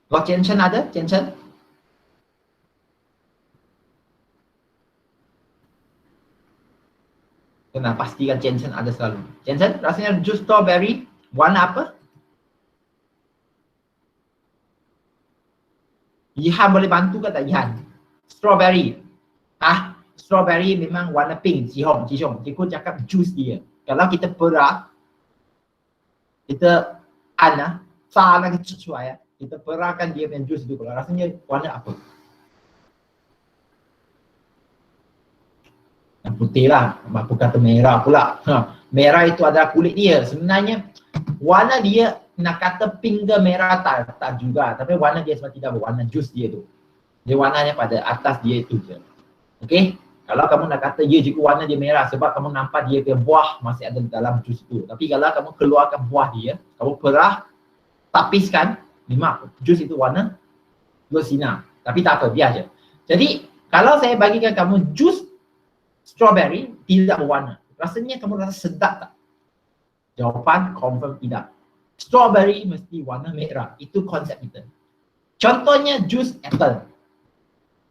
Kalau Chen Chen ada? Chen Chen? Kena pastikan Chen Chen ada selalu. Chen Chen, rasanya jus strawberry warna apa? Yihan boleh bantu ke tak Yihan? Strawberry. Strawberry memang warna pink. Cihong. Cikgu cakap jus dia. Kalau kita perah, kita nak kecil ya. Kita perahkan dia punya jus itu. Rasanya warna apa? Yang putih lah. Apa kata merah pula. Merah itu adalah kulit dia. Sebenarnya warna dia nak kata pink ke merah tak juga. Tapi warna dia sebab tidak berwarna jus dia tu. Dia warnanya pada atas dia itu je. Okey? Kalau kamu nak kata ya jika warna dia merah sebab kamu nampak dia ke buah masih ada dalam jus tu. Tapi kalau kamu keluarkan buah dia, kamu perah, tapiskan, memang jus itu warna bersinar. Tapi tak apa, biar je. Jadi kalau saya bagikan kamu jus strawberry tidak berwarna. rasanya kamu rasa sedap tak? Jawapan confirm tidak. Strawberry mesti warna merah. Itu konsep kita. Contohnya jus apple.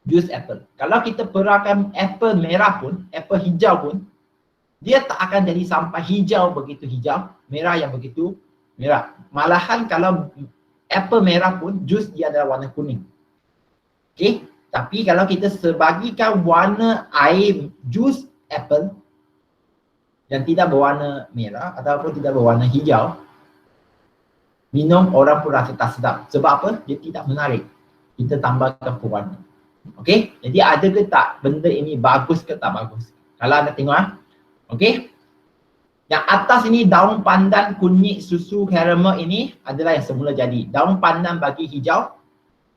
Jus apple. Kalau kita perahkan apple merah pun, apple hijau pun, dia tak akan jadi sampai hijau begitu hijau, merah yang begitu merah. Malahan kalau apple merah pun, jus dia adalah warna kuning. Okey, tapi kalau kita sebagikan warna air jus apple yang tidak berwarna merah ataupun tidak berwarna hijau, minum orang pun rasa tak sedap. Sebab apa? Dia tidak menarik. Kita tambahkan pewarna. Okey, jadi ada ke tak benda ini bagus ke tak bagus? Kalau anda tengok okey. Yang atas ini daun pandan kunyit susu caramel ini adalah yang semula jadi. Daun pandan bagi hijau,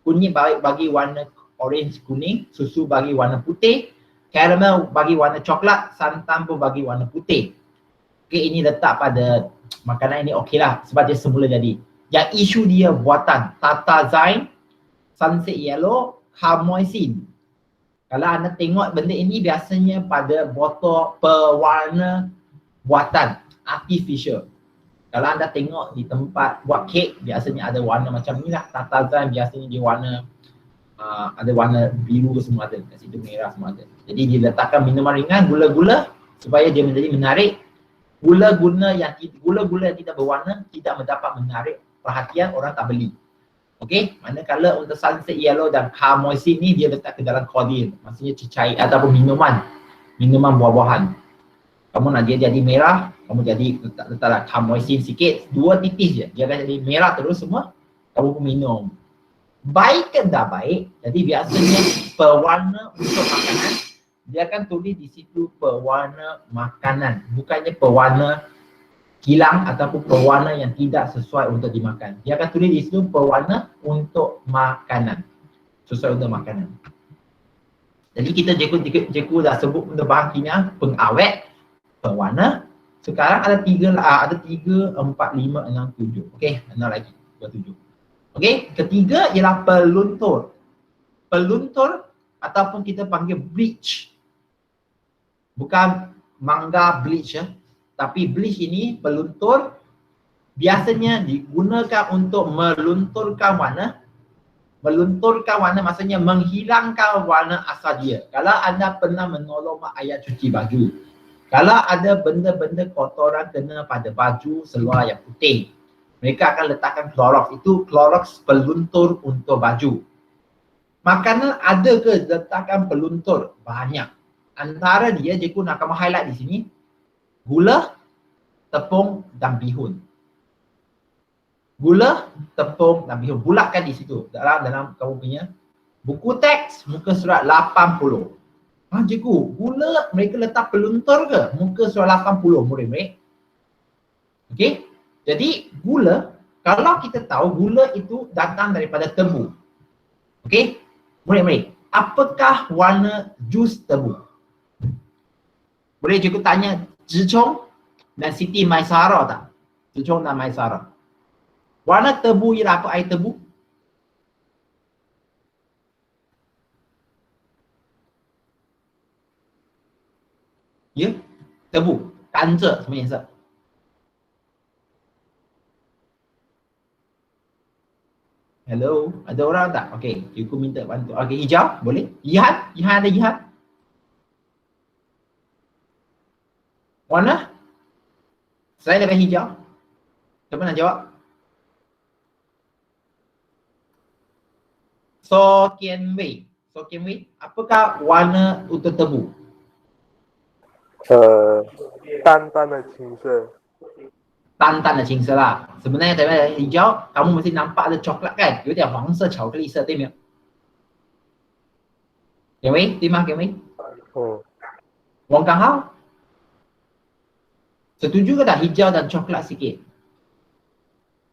kunyit bagi warna orange kuning, susu bagi warna putih, caramel bagi warna coklat, santan pun bagi warna putih. Okey, ini letak pada makanan ini okeylah sebab dia semula jadi. Yang isu dia buatan tartazine, sunset yellow, carmoisin. Kalau anda tengok benda ini biasanya pada botol pewarna buatan artificial. Kalau anda tengok di tempat buat kek biasanya ada warna macam ni lah. Tartazine biasanya dia warna ada warna biru semua ada, kat situ merah semua ada. Jadi dia letakkan minuman ringan, gula-gula supaya dia menjadi menarik. Gula-gula yang tidak berwarna tidak mendapat menarik perhatian, orang tak beli. Okey, manakala untuk sunset yellow dan carmoisin ni dia letak ke dalam cordial, maksudnya cecair ataupun minuman buah-buahan. Kamu nak dia jadi merah, kamu jadi letaklah carmoisin sikit, 2 titis je, dia akan jadi merah terus semua, kamu pun minum. Baik ke tak baik, jadi biasanya pewarna untuk makanan, dia akan tulis di situ pewarna makanan, bukannya pewarna kilang ataupun pewarna yang tidak sesuai untuk dimakan. Dia akan tulis di situ pewarna untuk makanan, sesuai untuk makanan. Jadi kita jeku dah sebut benda bahan kimia, pengawet, pewarna. Sekarang ada 3, 4, 5, 6, 7. Okey, ada lagi 27. Okey, ketiga ialah peluntur. Peluntur ataupun kita panggil bleach. Bukan mangga bleach ya. Tapi bleach ini peluntur biasanya digunakan untuk melunturkan warna. Melunturkan warna maksudnya menghilangkan warna asal dia. Kalau anda pernah menolong mak ayah cuci baju, kalau ada benda-benda kotoran kena pada baju seluar yang putih, mereka akan letakkan Clorox. Itu Clorox peluntur untuk baju. Makanan ada ke letakkan peluntur? Banyak. Antara dia, Cikgu nak kamu highlight di sini, gula, tepung dan bihun. Gula, tepung dan bihun. Bulatkan di situ dalam kamu punya buku teks muka surat 80. Cikgu, gula mereka letak peluntur ke? Muka surat 80 murid-murid. Okey. Jadi gula, kalau kita tahu gula itu datang daripada tebu. Okey. Murid-murid, apakah warna jus tebu? Boleh cikgu tanya Zhichong dan Siti Maisara tak? Zhichong dan Maisara. Warna tebu ialah apa? Air tebu? Ya, tebu. Kanza semua yang Hello, ada orang tak? Okey, cikgu minta bantu. Okey, hijau boleh? Yihan? Yihan ada Yihan? Warna? Selain daripada hijau? Siapa nak jawab? So Kian Wei. So Kian Wei, apakah warna untuk tebu? 淡淡的青色。淡淡的青色啦。Sebenarnya daripada hijau, kamu mesti nampak ada coklat kan? 有点黄色巧克力色，对没有？ Kian Wei, 对吗？Kian Wei？ Wong Kang Hao? Setuju ke tak hijau dan coklat sikit?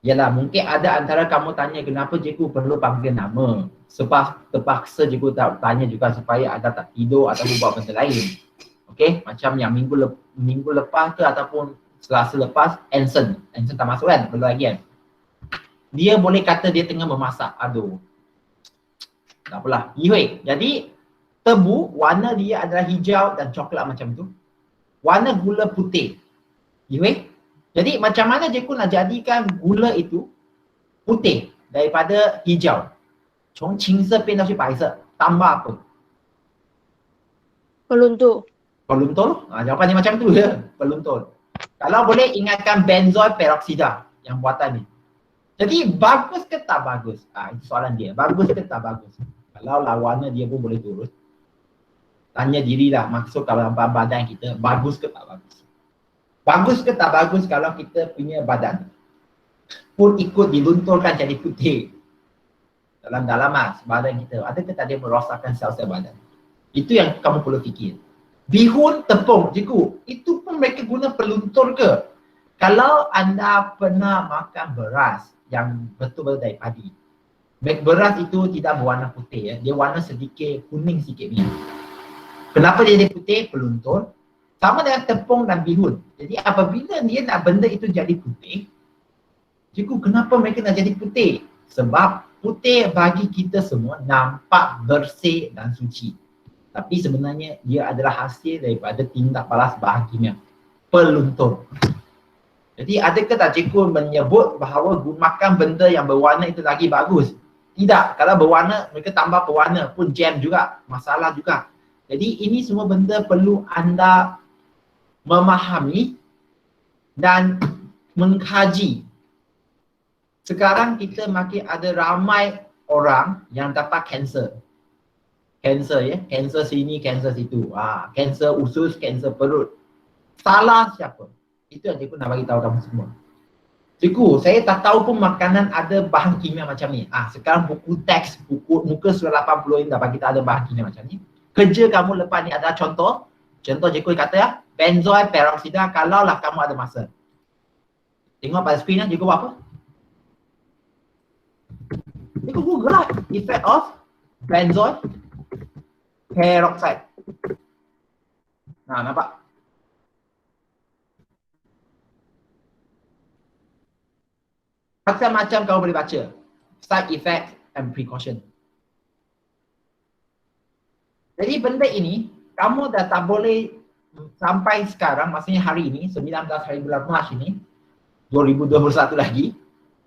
Yalah, mungkin ada antara kamu tanya kenapa cikgu perlu panggil nama. Sebab terpaksa cikgu tak tanya juga supaya anda tak tidur ataupun buat benda lain. Okey, macam yang minggu lepas ke ataupun Selasa lepas, Anson tak masuk kan? Belum lagi kan? Dia boleh kata dia tengah memasak. Aduh. Tak apalah. Yihui. Jadi tebu warna dia adalah hijau dan coklat macam tu. warna gula putih. Okay? Jadi macam mana cikgu nak jadikan gula itu putih daripada hijau? 从青色变到去白色 tambah apa? Peluntur. Peluntur. Jawapan dia macam tu je, peluntur. Kalau boleh ingatkan benzoyl peroksida yang buatan ni. Jadi bagus ke tak bagus? Itu soalan dia. Bagus ke tak bagus? Kalau lawannya dia pun boleh turun. Tanya dirilah, maksud kalau badan kita bagus ke tak bagus? Bagus ke tak bagus kalau kita punya badan pun ikut dilunturkan jadi putih dalam dalaman badan kita? Adakah tak dia merosakkan sel-sel badan? Itu yang kamu perlu fikir. Bihun, tepung, cikgu, itu pun mereka guna peluntur ke? Kalau anda pernah makan beras yang betul-betul dari padi, beras itu tidak berwarna putih, dia warna sedikit kuning sikit ni. Kenapa dia jadi putih? Peluntur. Sama dengan tepung dan bihun. Jadi apabila dia nak benda itu jadi putih, cikgu, kenapa mereka nak jadi putih? Sebab putih bagi kita semua nampak bersih dan suci. Tapi sebenarnya dia adalah hasil daripada tindak balas bahan kimia. Peluntur. Jadi adakah tak cikgu menyebut bahawa makan benda yang berwarna itu lagi bagus? Tidak. Kalau berwarna, mereka tambah pewarna pun jam juga. Masalah juga. Jadi ini semua benda perlu anda memahami dan mengkaji. Sekarang kita makin ada ramai orang yang dapat kanser. Kanser ya, kanser sini, kanser situ. Kanser usus, kanser perut. Salah siapa? Itu yang cikgu nak bagi tahu kamu semua. Cikgu, saya tak tahu pun makanan ada bahan kimia macam ni. Sekarang buku teks, buku muka surah 80 ini dah bagi kita ada bahan kimia macam ni. Kerja kamu lepas ni ada contoh. Contoh cikgu kata ya, benzoyl peroksida kalaulah kamu ada masa. Tengok pada skrin lah, cikgu buat apa? Cikgu Google lah, effect of benzoyl peroxide. Nampak? Macam-macam kamu boleh baca. Side effect and precaution. Jadi benda ini, kamu dah tak boleh sampai sekarang, maksudnya hari ini, 19 hari bulan Mac ini, 2021 lagi,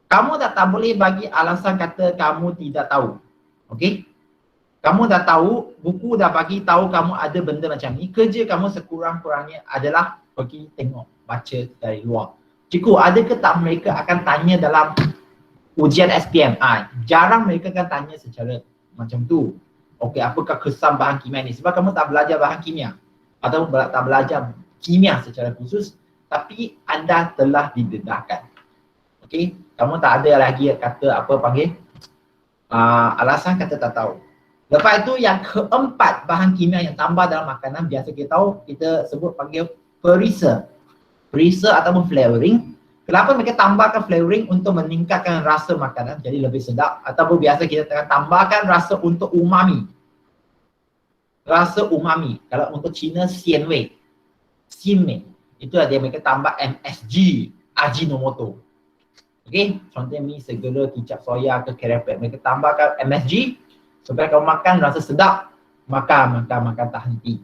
kamu dah tak boleh bagi alasan kata kamu tidak tahu. Okey? Kamu dah tahu, buku dah bagi tahu kamu ada benda macam ni, kerja kamu sekurang-kurangnya adalah pergi tengok, baca dari luar. Cikgu, adakah tak mereka akan tanya dalam ujian SPM? Jarang mereka akan tanya secara macam tu. Okey, apakah kesan bahan kimia ni? Sebab kamu tak belajar bahan kimia atau tak belajar kimia secara khusus, tapi anda telah didedahkan. Okey, kamu tak ada lagi kata apa panggil alasan kata tak tahu. Lepas itu yang keempat bahan kimia yang tambah dalam makanan biasa kita tahu, kita sebut panggil perisa. Perisa ataupun flavoring. Kenapa mereka tambahkan flavoring? Untuk meningkatkan rasa makanan jadi lebih sedap, ataupun biasa kita tambahkan rasa untuk umami. Rasa umami. Kalau untuk Cina, xianwei. Xianwei. Itulah dia mereka tambah MSG, Ajinomoto. Okey, contohnya mi segala, kicap soya ke kerepek, mereka tambahkan MSG supaya kau makan rasa sedap. Makan tak henti.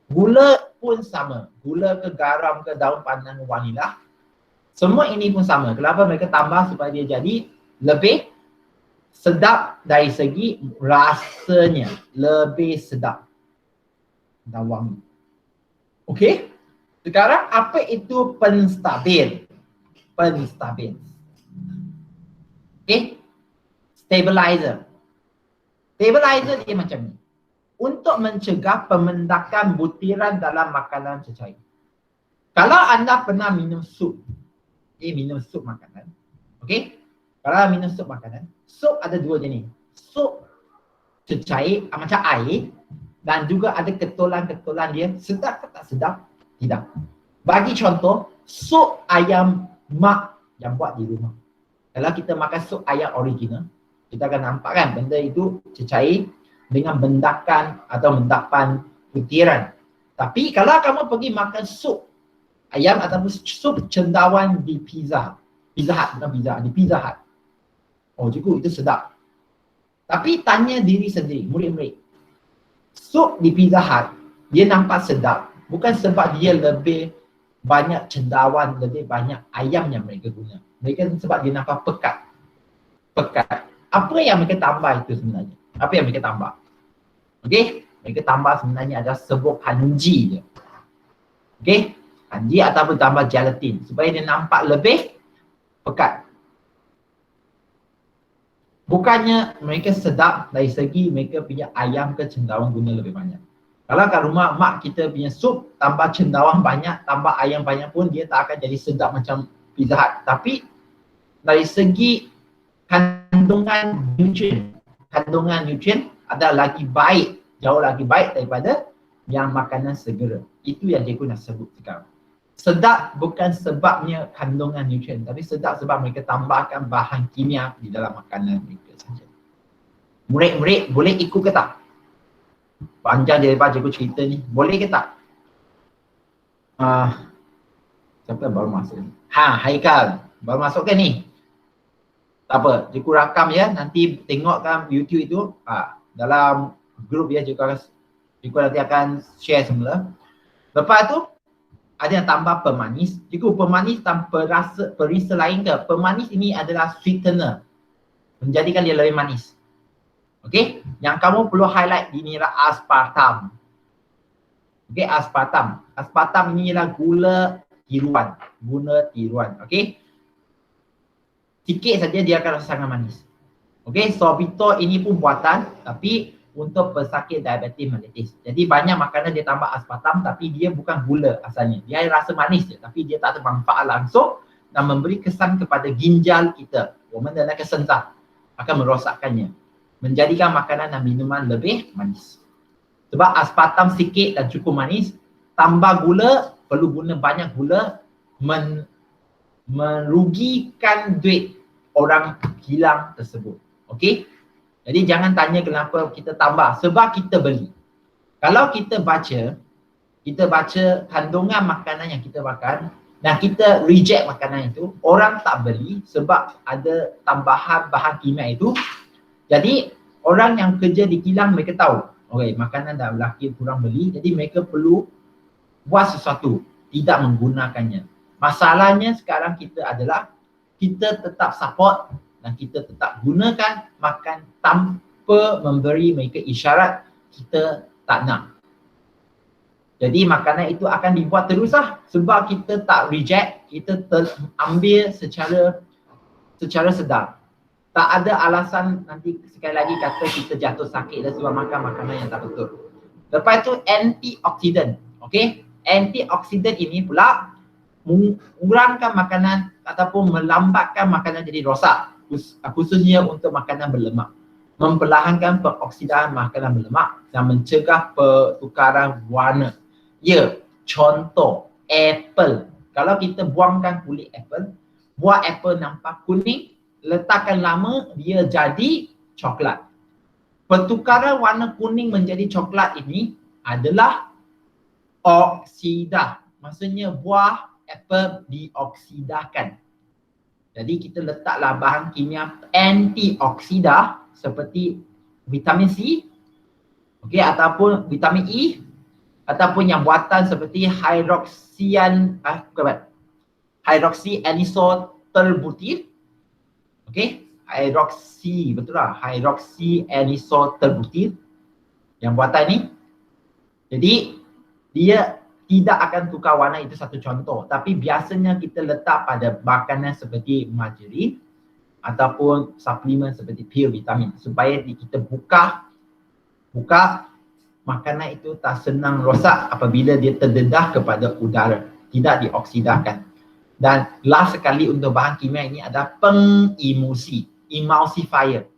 Gula pun sama. Gula ke garam ke daun pandan vanila. Semua ini pun sama. Kenapa mereka tambah supaya dia jadi lebih sedap dari segi rasanya. Lebih sedap dan wangi. Okey? Sekarang apa itu penstabil? Penstabil. Okey? Stabilizer. Stabilizer dia macam ni. Untuk mencegah pemendakan butiran dalam makanan cecair. Kalau anda pernah minum sup, minum sup makanan, okey? Kalau minum sup makanan, sup ada dua jenis. Sup cecair macam air dan juga ada ketulan-ketulan dia. Sedap ke tak sedap? Tidak. Bagi contoh, sup ayam mak yang buat di rumah. Kalau kita makan sup ayam original, kita akan nampak kan benda itu cecair dengan bendakan atau mendapan butiran. Tapi kalau kamu pergi makan sup ayam ataupun sup cendawan di Pizza Hut, bukan Pizza, di Pizza Hut. Oh cikgu, itu sedap. Tapi tanya diri sendiri, murid-murid. Sup di Pizza Hut, dia nampak sedap. Bukan sebab dia lebih banyak cendawan, lebih banyak ayam yang mereka guna. Mereka sebab dia nampak pekat. Pekat. Apa yang mereka tambah itu sebenarnya? Apa yang mereka tambah? Okey, mereka tambah sebenarnya adalah serbuk kanji je. Okey, kanji ataupun tambah gelatin supaya dia nampak lebih pekat. Bukannya mereka sedap dari segi mereka punya ayam ke cendawan guna lebih banyak. Kalau kat rumah mak kita punya sup tambah cendawan banyak, tambah ayam banyak pun dia tak akan jadi sedap macam Pizza Hut. Tapi dari segi kandungan nutrien ada lagi baik, jauh lagi baik daripada yang makanan segera. Itu yang cikgu nak sebut sekarang. Sedap bukan sebabnya kandungan nutrien, tapi sedap sebab mereka tambahkan bahan kimia di dalam makanan mereka saja. Murid-murid boleh ikut ke tak? Panjang daripada cikgu cerita ni, boleh ke tak? Siapa baru masuk ni? Haikal, baru masuk ke ni? Tak apa, cikgu rakam ya, nanti tengokkan YouTube itu dalam grup ya, cikgu nanti akan share semula. Lepas tu ada yang tambah pemanis. Cikgu, pemanis tanpa rasa perisa lain ke? Pemanis ini adalah sweetener, menjadikan dia lebih manis. Okey, yang kamu perlu highlight ini adalah aspartam. Okey, aspartam. Aspartam ini adalah gula tiruan. Okey, sikit saja dia akan rasa sangat manis. Okey, sorbitol ini pun buatan tapi untuk pesakit diabetes mellitus. Jadi banyak makanan dia tambah aspartam tapi dia bukan gula asalnya. Dia rasa manis je tapi dia tak ada manfaat langsung dan memberi kesan kepada ginjal kita. Woman dan kesentak akan merosakkannya. Menjadikan makanan dan minuman lebih manis. Sebab aspartam sikit dan cukup manis, tambah gula, perlu guna banyak gula, merugikan duit orang hilang tersebut. Okey? Jadi jangan tanya kenapa kita tambah, sebab kita beli. Kalau kita baca kandungan makanan yang kita makan dan kita reject makanan itu, orang tak beli sebab ada tambahan bahan kimia itu. Jadi orang yang kerja di kilang mereka tahu, okey, makanan dah lelaki kurang beli, jadi mereka perlu buat sesuatu, tidak menggunakannya. Masalahnya sekarang kita adalah kita tetap support dan kita tetap gunakan makan tanpa memberi mereka isyarat kita tak nak. Jadi makanan itu akan dibuat terus sebab kita tak reject, kita ambil secara sedar. Tak ada alasan nanti sekali lagi kata kita jatuh sakit sebab makan makanan yang tak betul. Lepas itu antioksidan. Okey, antioksidan ini pula mengurangkan makanan ataupun melambatkan makanan jadi rosak, khususnya untuk makanan berlemak. Memperlahankan peroksidan makanan berlemak dan mencegah pertukaran warna. Ya, contoh apple. Kalau kita buangkan kulit apple, buat apple nampak kuning, letakkan lama dia jadi coklat. Pertukaran warna kuning menjadi coklat ini adalah oksida. Maksudnya buah apple dioksidahkan. Jadi kita letaklah bahan kimia antioksida seperti vitamin C, okey, ataupun vitamin E, ataupun yang buatan seperti hydroxyanisotolbutil. Okey, hydroxyanisotolbutil yang buatan ni. Jadi dia tidak akan tukar warna, itu satu contoh. Tapi biasanya kita letak pada makanan seperti margarin ataupun suplemen seperti pil vitamin supaya kita buka makanan itu tak senang rosak apabila dia terdedah kepada udara, tidak dioksidahkan. Dan last sekali untuk bahan kimia ini ada emulsifier.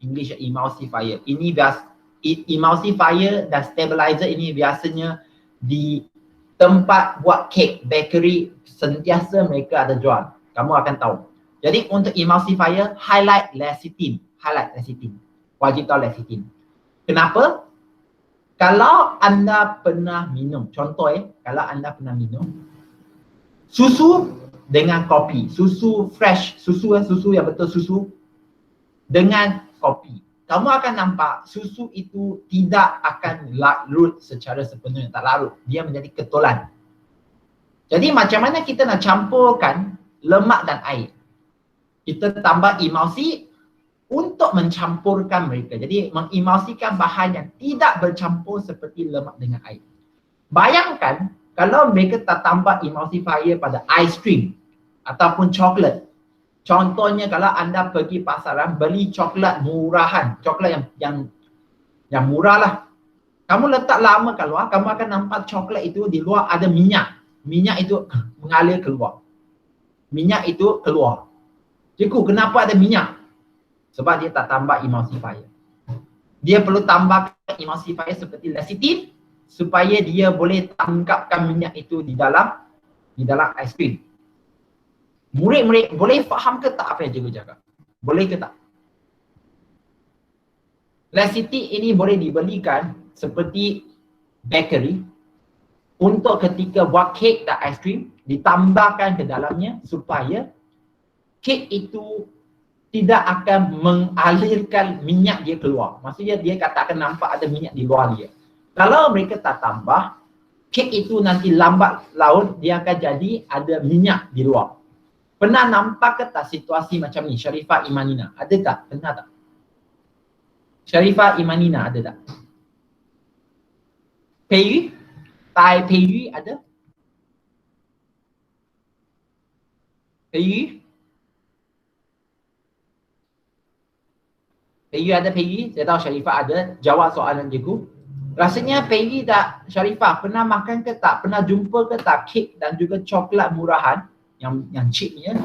English emulsifier. Ini emulsifier dan stabilizer ini biasanya di tempat buat kek, bakery, sentiasa mereka ada jual. Kamu akan tahu. Jadi untuk emulsifier, highlight lecithin. Wajib tahu lecithin. Kenapa? Kalau anda pernah minum, contoh kalau anda pernah minum susu dengan kopi, susu fresh, susu yang betul susu dengan kopi. kamu akan nampak susu itu tidak akan larut secara sepenuhnya, tak larut. Dia menjadi ketulan. Jadi macam mana kita nak campurkan lemak dan air? Kita tambah emulsi untuk mencampurkan mereka. Jadi mengemulsikan bahan yang tidak bercampur seperti lemak dengan air. Bayangkan kalau mereka tak tambah emulsifier pada ice cream ataupun coklat. Contohnya kalau anda pergi pasaran beli coklat murahan, coklat yang murah lah. Kamu letak lama keluar, kamu akan nampak coklat itu di luar ada minyak. Minyak itu mengalir keluar. Minyak itu keluar. Cikgu, kenapa ada minyak? Sebab dia tak tambah emulsifier. Dia perlu tambahkan emulsifier seperti lecithin supaya dia boleh tangkapkan minyak itu di dalam ice cream. Murid-murid boleh faham ke tak apa yang cikgu cakap? Boleh ke tak? Lecithin ini boleh dibelikan seperti bakery untuk ketika buat kek dan ice cream, ditambahkan ke dalamnya supaya kek itu tidak akan mengalirkan minyak dia keluar. Maksudnya dia tak akan nampak ada minyak di luar dia. Kalau mereka tak tambah, kek itu nanti lambat laun dia akan jadi ada minyak di luar. Pernah nampak ke tak situasi macam ni, Sharifah Imanina? Ada tak? Pernah tak? Sharifah Imanina ada tak? Pei Tai Pei ada? Pei ada Pei? Saya tahu Sharifah ada. Jawab soalan cikgu. Rasanya Pei tak, Sharifah pernah makan ke tak? Pernah jumpa ke tak kek dan juga coklat murahan yang chipnya?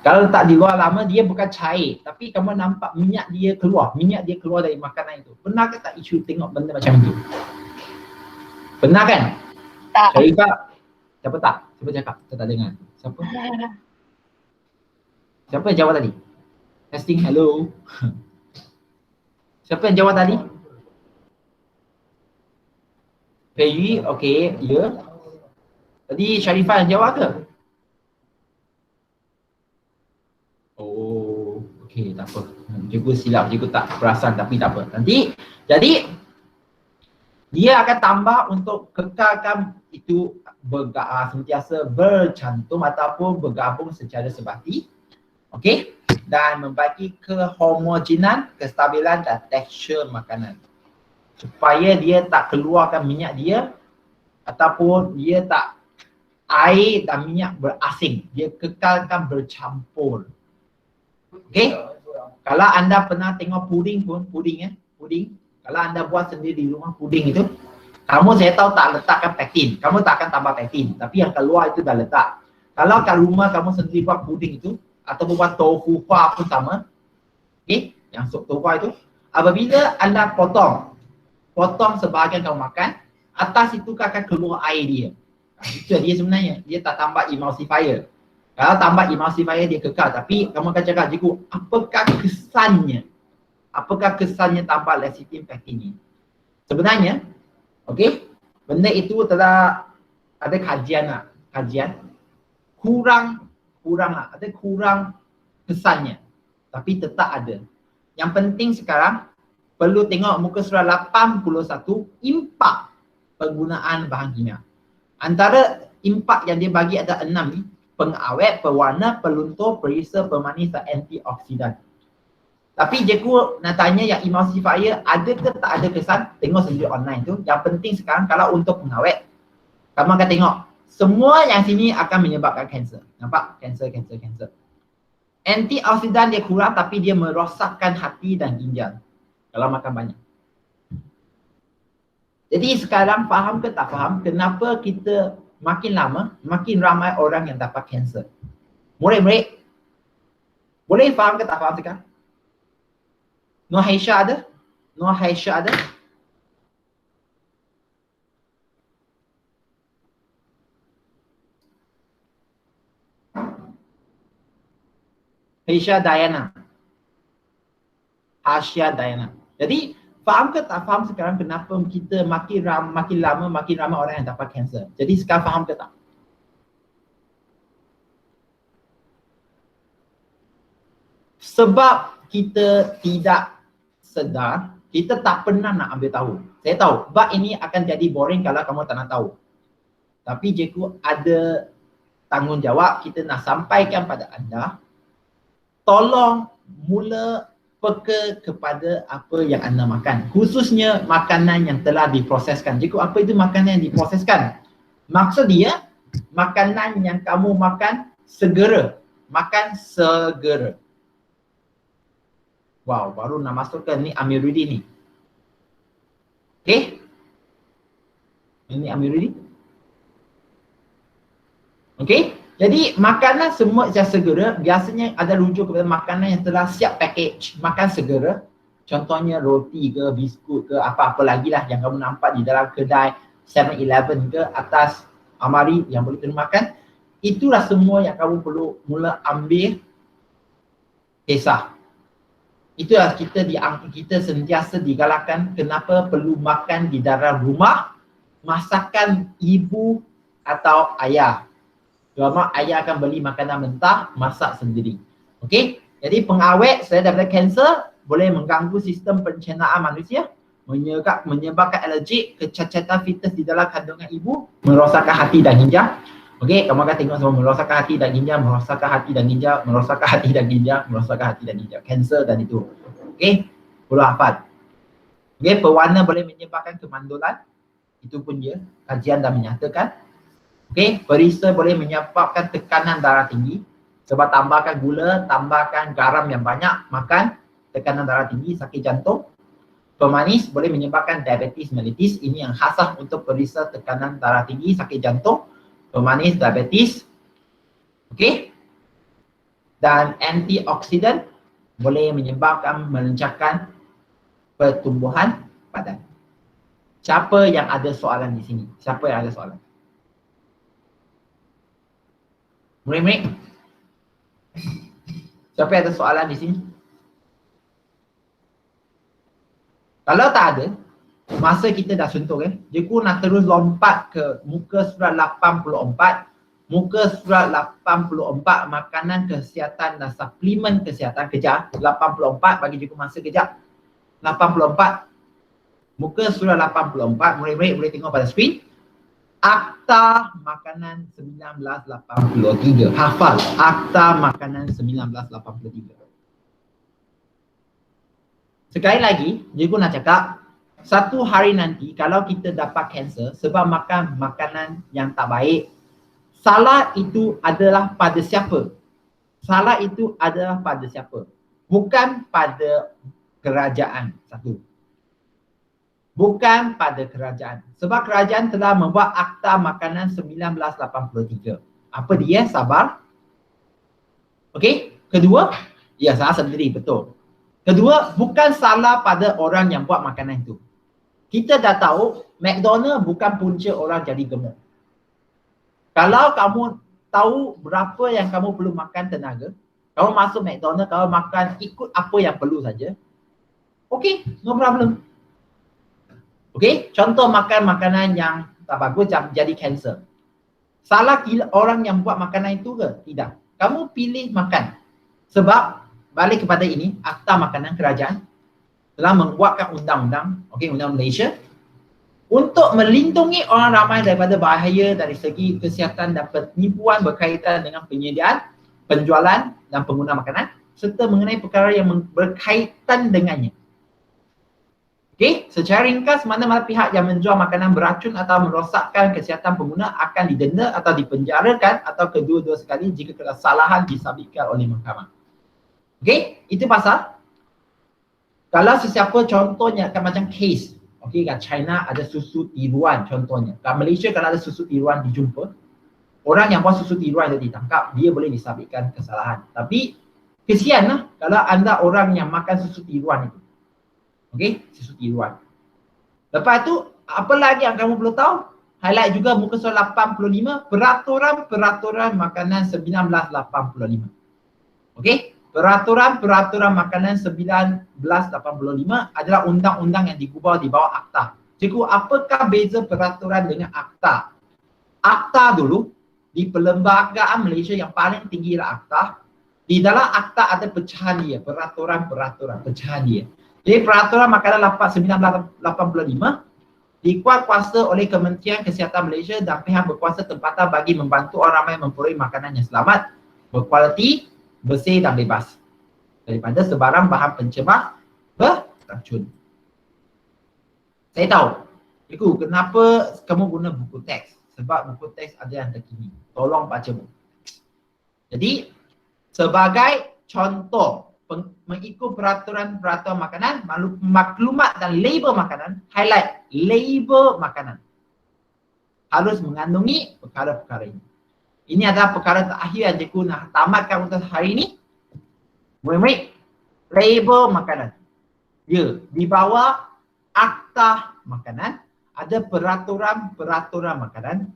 Kalau letak di luar lama dia bukan cair, tapi kamu nampak minyak dia keluar dari makanan itu. Pernah ke tak isu tengok benda macam itu? Pernah kan? Tak. Sharifah, siapa tak? Siapa cakap? Saya tak dengar. Siapa? Siapa yang jawab tadi? Testing, hello. Siapa yang jawab tadi? Pei, okey, ya. Tadi Sharifah yang jawab ke? Oh, okey, tak apa. Cikgu silap, cikgu tak perasan tapi tak apa. Nanti, jadi dia akan tambah untuk kekalkan itu sentiasa bercantum ataupun bergabung secara sebati. Okey, dan membagi kehomogenan, kestabilan dan tekstur makanan. Supaya dia tak keluarkan minyak dia ataupun dia tak air dan minyak berasing. Dia kekalkan bercampur. Okey. Kalau anda pernah tengok puding. Kalau anda buat sendiri di rumah puding itu, kamu saya tahu tak letakkan pektin. Kamu tak akan tambah pektin, tapi yang keluar itu dah letak. Kalau kat rumah kamu sendiri buat puding itu atau buat tofu fa pun sama. Okey, yang sup tofu itu, apabila anda potong sebahagian kamu makan, atas itu akan keluar air dia. Itu dia sebenarnya, dia tak tambah emulsifier. Kalau tambah emulsifier dia kekal, tapi kamu akan cakap, cikgu, apakah kesannya? Apakah kesannya tambah lecithin pektin ini? Sebenarnya, okey, benda itu telah ada kajian kurang kesannya, tapi tetap ada. Yang penting sekarang perlu tengok muka surat 81 impak penggunaan bahan kimia. Antara impak yang dia bagi ada 6 ni: pengawet, pewarna, peluntur, perisa, pemanis dan antioksidan. Tapi cikgu nak tanya yang emulsifier ada ke tak ada kesan? Tengok sendiri online tu. Yang penting sekarang kalau untuk pengawet, kamu akan tengok semua yang sini akan menyebabkan kanser. Nampak? Kanser. Antioksidan dia kurang tapi dia merosakkan hati dan ginjal kalau makan banyak. Jadi sekarang faham ke tak faham kenapa kita makin lama makin ramai orang yang dapat kanser? Murid-murid, boleh faham ke tak faham sekarang? Nur Haisha ada? Haisha Diana. Hasya Diana. Jadi faham ke tak faham sekarang kenapa kita makin lama makin ramai orang yang dapat kanser? Jadi sekarang faham ke tak? Sebab kita tidak sedar, kita tak pernah nak ambil tahu. Saya tahu, bab ini akan jadi boring kalau kamu tak nak tahu. Tapi cikgu ada tanggungjawab kita nak sampaikan pada anda, tolong mula peka kepada apa yang anda makan. Khususnya makanan yang telah diproseskan. Cikgu, apa itu makanan yang diproseskan? Maksud dia, makanan yang kamu makan segera. Makan segera. Wow, baru nak masukkan ni Amiruddin ni. Okay? Ini Amiruddin. Okay? Jadi makanan semua yang segera biasanya ada rujuk kepada makanan yang telah siap package. Makan segera. Contohnya roti ke, biskut ke, apa-apa lagi lah yang kamu nampak di dalam kedai 7-Eleven ke atas amari yang boleh termakan. Itulah semua yang kamu perlu mula ambil kisah. Itulah kita sentiasa digalakkan kenapa perlu makan di dalam rumah, masakan ibu atau ayah. Cuma ayah akan beli makanan mentah, masak sendiri. Okey? Jadi pengawet saya daripada kanser boleh mengganggu sistem pencernaan manusia, menyebabkan alergik, kecacatan fetus di dalam kandungan ibu, merosakkan hati dan ginjal. Okey, kamu akan tengok semua merosakkan hati dan ginjal, merosakkan hati dan ginjal, merosakkan hati dan ginjal, merosakkan hati dan ginjal. Kanser dan itu. Okey, perlu hafal. Okey, pewarna boleh menyebabkan kemandulan. Itu pun dia, kajian dah menyatakan. Okey, perisa boleh menyebabkan tekanan darah tinggi. Sebab tambahkan gula, tambahkan garam yang banyak, makan, tekanan darah tinggi, sakit jantung. Pemanis boleh menyebabkan diabetes mellitus. Ini yang khasah untuk perisa tekanan darah tinggi, sakit jantung. Pemanis, diabetes. Okey. Dan antioksidan boleh menyebabkan melancarkan pertumbuhan badan. Siapa yang ada soalan di sini? Siapa yang ada soalan? Murid-murid? Siapa yang ada soalan di sini? Kalau tak ada, masa kita dah sentuh cikgu nak terus lompat ke muka surat 84. Muka surat 84 makanan kesihatan dan suplemen kesihatan. Kejap, 84 bagi cikgu masa kejap. 84. Muka surat 84, murid-murid boleh tengok pada skrin. Akta Makanan 1983. Hafal, Akta Makanan 1983. Sekali lagi, cikgu nak cakap, satu hari nanti kalau kita dapat kanser sebab makan makanan yang tak baik, salah itu adalah pada siapa? Salah itu adalah pada siapa? Bukan pada kerajaan. Satu. Bukan pada kerajaan. Sebab kerajaan telah membuat Akta Makanan 1983. Apa dia? Sabar. Okey. Kedua, ya salah sendiri, betul. Kedua, bukan salah pada orang yang buat makanan itu. Kita dah tahu McDonald bukan punca orang jadi gemuk. Kalau kamu tahu berapa yang kamu perlu makan tenaga, kamu masuk McDonald, kamu makan ikut apa yang perlu saja. Okey, no problem. Okey, contoh makan makanan yang tak bagus jadi kanser. Salah orang yang buat makanan itu ke? Tidak. Kamu pilih makan. Sebab balik kepada ini, Akta Makanan Kerajaan telah membuatkan undang-undang, okey, undang Malaysia untuk melindungi orang ramai daripada bahaya dari segi kesihatan dan penipuan berkaitan dengan penyediaan, penjualan dan pengguna makanan serta mengenai perkara yang berkaitan dengannya. Okey, secara ringkas, mana-mana pihak yang menjual makanan beracun atau merosakkan kesihatan pengguna akan didenda atau dipenjarakan atau kedua-dua sekali jika kesalahan disabitkan oleh mahkamah. Okey, itu pasal kalau sesiapa contohnya kan macam case, okey, kat China ada susu tiruan contohnya. Kat Malaysia kalau ada susu tiruan dijumpa, orang yang buat susu tiruan itu ditangkap, dia boleh disabitkan kesalahan. Tapi kesianlah kalau anda orang yang makan susu tiruan itu. Okey, susu tiruan. Lepas tu, apa lagi yang kamu perlu tahu? Highlight juga muka surat 85, peraturan makanan 1985. Okey, peraturan makanan 1985 adalah undang-undang yang digubah di bawah Akta. Cikgu, apakah beza peraturan dengan Akta? Akta dulu, di perlembagaan Malaysia yang paling tinggi ialah Akta. Di dalam Akta ada pecahan dia, peraturan pecahan dia. Jadi peraturan makanan 1985 dikuatkuasa oleh Kementerian Kesihatan Malaysia dan pihak berkuasa tempatan bagi membantu orang ramai memperoleh makanan yang selamat, berkualiti, bersih dan bebas daripada sebarang bahan pencemar beracun. Saya tahu, Cikgu, kenapa kamu guna buku teks? Sebab buku teks ada yang terkini. Tolong baca buku. Jadi, sebagai contoh mengikut peraturan-peraturan makanan, maklumat dan label makanan, highlight label makanan harus mengandungi perkara-perkara ini. Ini adalah perkara terakhir yang cikgu nak tamatkan untuk hari ini. Murid-murid, label makanan. Ya, di bawah akta makanan ada peraturan-peraturan makanan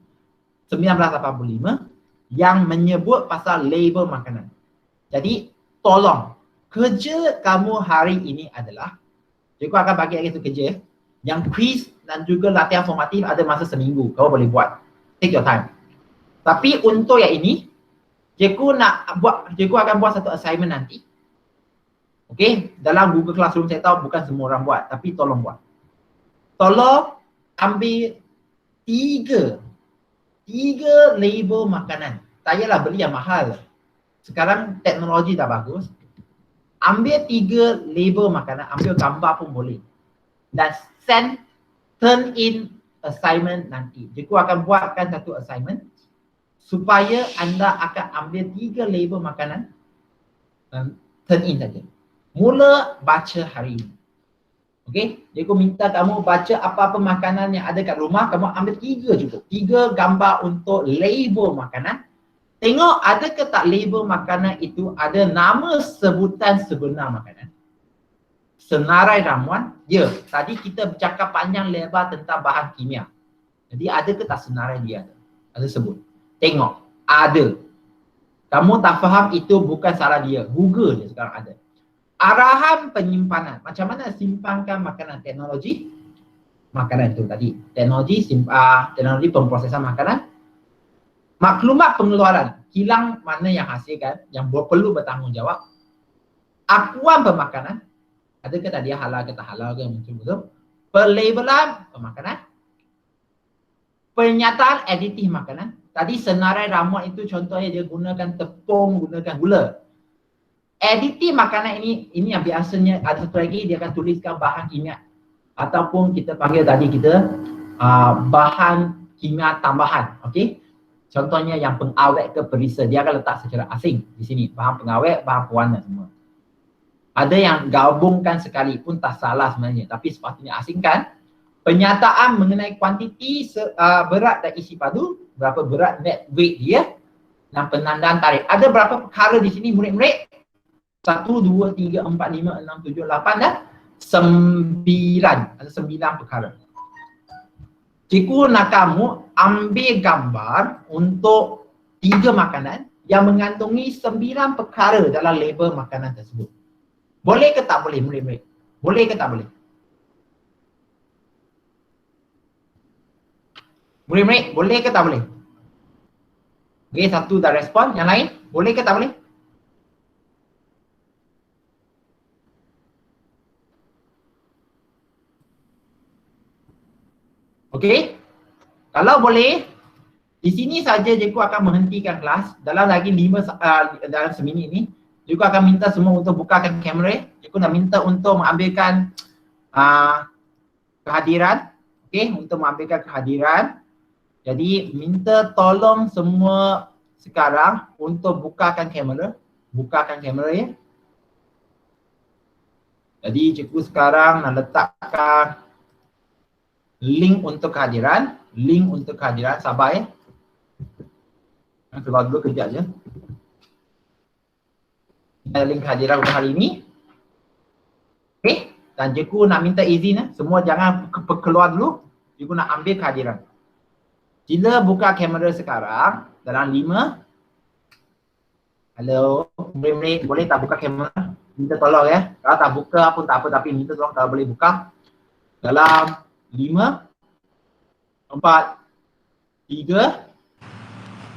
1985 yang menyebut pasal label makanan. Jadi, tolong, kerja kamu hari ini adalah, cikgu akan bagi lagi satu kerja, yang quiz dan juga latihan formatif ada masa seminggu, kau boleh buat. Take your time. Tapi untuk yang ini, cikgu akan buat satu assignment nanti. Okey, dalam Google Classroom saya tahu bukan semua orang buat, tapi tolong buat. Tolong ambil tiga label makanan. Tak payahlah beli yang mahal. Sekarang teknologi dah bagus. Ambil 3 label makanan, ambil gambar pun boleh. Dan turn in assignment nanti. Cikgu akan buatkan satu assignment supaya anda akan ambil 3 label makanan dan turn in saja. Mula baca hari ini. Okey, cikgu minta kamu baca apa-apa makanan yang ada kat rumah, kamu ambil 3 cukup. 3 gambar untuk label makanan. Tengok ada ke tak label makanan itu ada nama sebutan sebenar makanan. Senarai ramuan, ya, tadi kita bercakap panjang lebar tentang bahan kimia. Jadi ada ke tak senarai dia ada sebut. Tengok, ada. Kamu tak faham itu bukan salah dia, Google dia sekarang ada. Arahan penyimpanan, macam mana simpankan makanan, teknologi makanan itu tadi. Teknologi pemprosesan makanan. Maklumat pengeluaran, kilang mana yang hasilkan, yang perlu bertanggungjawab. Akuan pemakanan, adakah tadi halal ke tak halal ke betul-betul. Pelabelan pemakanan. Pernyataan aditif makanan. Tadi senarai ramuan itu contohnya dia gunakan tepung, gunakan gula. Aditif makanan ini yang biasanya ada satu lagi dia akan tuliskan bahan kimia. Ataupun kita panggil tadi kita bahan kimia tambahan. Okey. Contohnya yang pengawet ke perisa, dia akan letak secara asing di sini. Bahan pengawet, bahan pewarna semua. Ada yang gabungkan sekalipun tak salah sebenarnya, tapi sepatutnya asingkan. Penyataan mengenai kuantiti berat dan isi padu, berapa berat net weight dia, dan penandaan tarikh. Ada berapa perkara di sini murid-murid? 1, 2, 3, 4, 5, 6, 7, 8 dan 9. Ada 9 perkara. Cikgu nak kamu ambil gambar untuk 3 makanan yang mengandungi 9 perkara dalam label makanan tersebut. Boleh ke tak boleh murid-murid? Boleh ke tak boleh? Murid-murid, boleh ke tak boleh? Okey, satu dah respon, yang lain boleh ke tak boleh? Okey? Kalau boleh, di sini saja cikgu akan menghentikan kelas. Dalam lagi 5 dalam seminit ni, cikgu akan minta semua untuk bukakan kamera. Cikgu nak minta untuk mengambilkan kehadiran. Okey, untuk mengambilkan kehadiran. Jadi minta tolong semua sekarang untuk bukakan kamera. Bukakan kamera ya. Jadi cikgu sekarang nak letakkan link untuk kehadiran. Link untuk kehadiran, sabar ya. Keluar dulu kejap je. Link kehadiran untuk hari ini. Okey, dan cikgu nak minta izin semua jangan keluar dulu. Cikgu nak ambil kehadiran. Sila buka kamera sekarang dalam 5. Hello, murid-murid boleh tak buka kamera? Minta tolong ya. Kalau tak buka pun tak apa, tapi minta tolong kalau boleh buka. Dalam 5, 4, 3,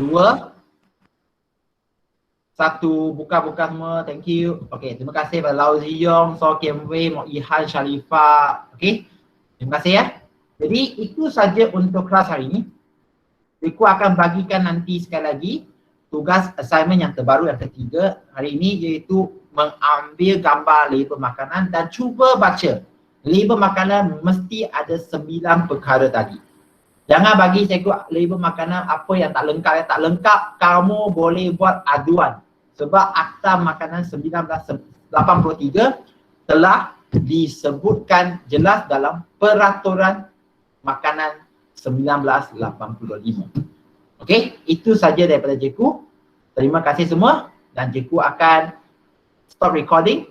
2, Satu, buka semua, thank you. Okay, terima kasih pada Lau Ziyong, So Kian Wei, Mok Ihan, Sharifah. Okay, terima kasih ya. Jadi itu saja untuk kelas hari ini. Cikgu akan bagikan nanti sekali lagi tugas assignment yang terbaru yang ketiga hari ini, iaitu mengambil gambar label makanan dan cuba baca. Label makanan mesti ada 9 perkara tadi. Jangan bagi cikgu label makanan apa yang tak lengkap, kamu boleh buat aduan. Sebab Akta Makanan 1983 telah disebutkan jelas dalam Peraturan Makanan 1985. Okey, itu saja daripada cikgu. Terima kasih semua dan cikgu akan stop recording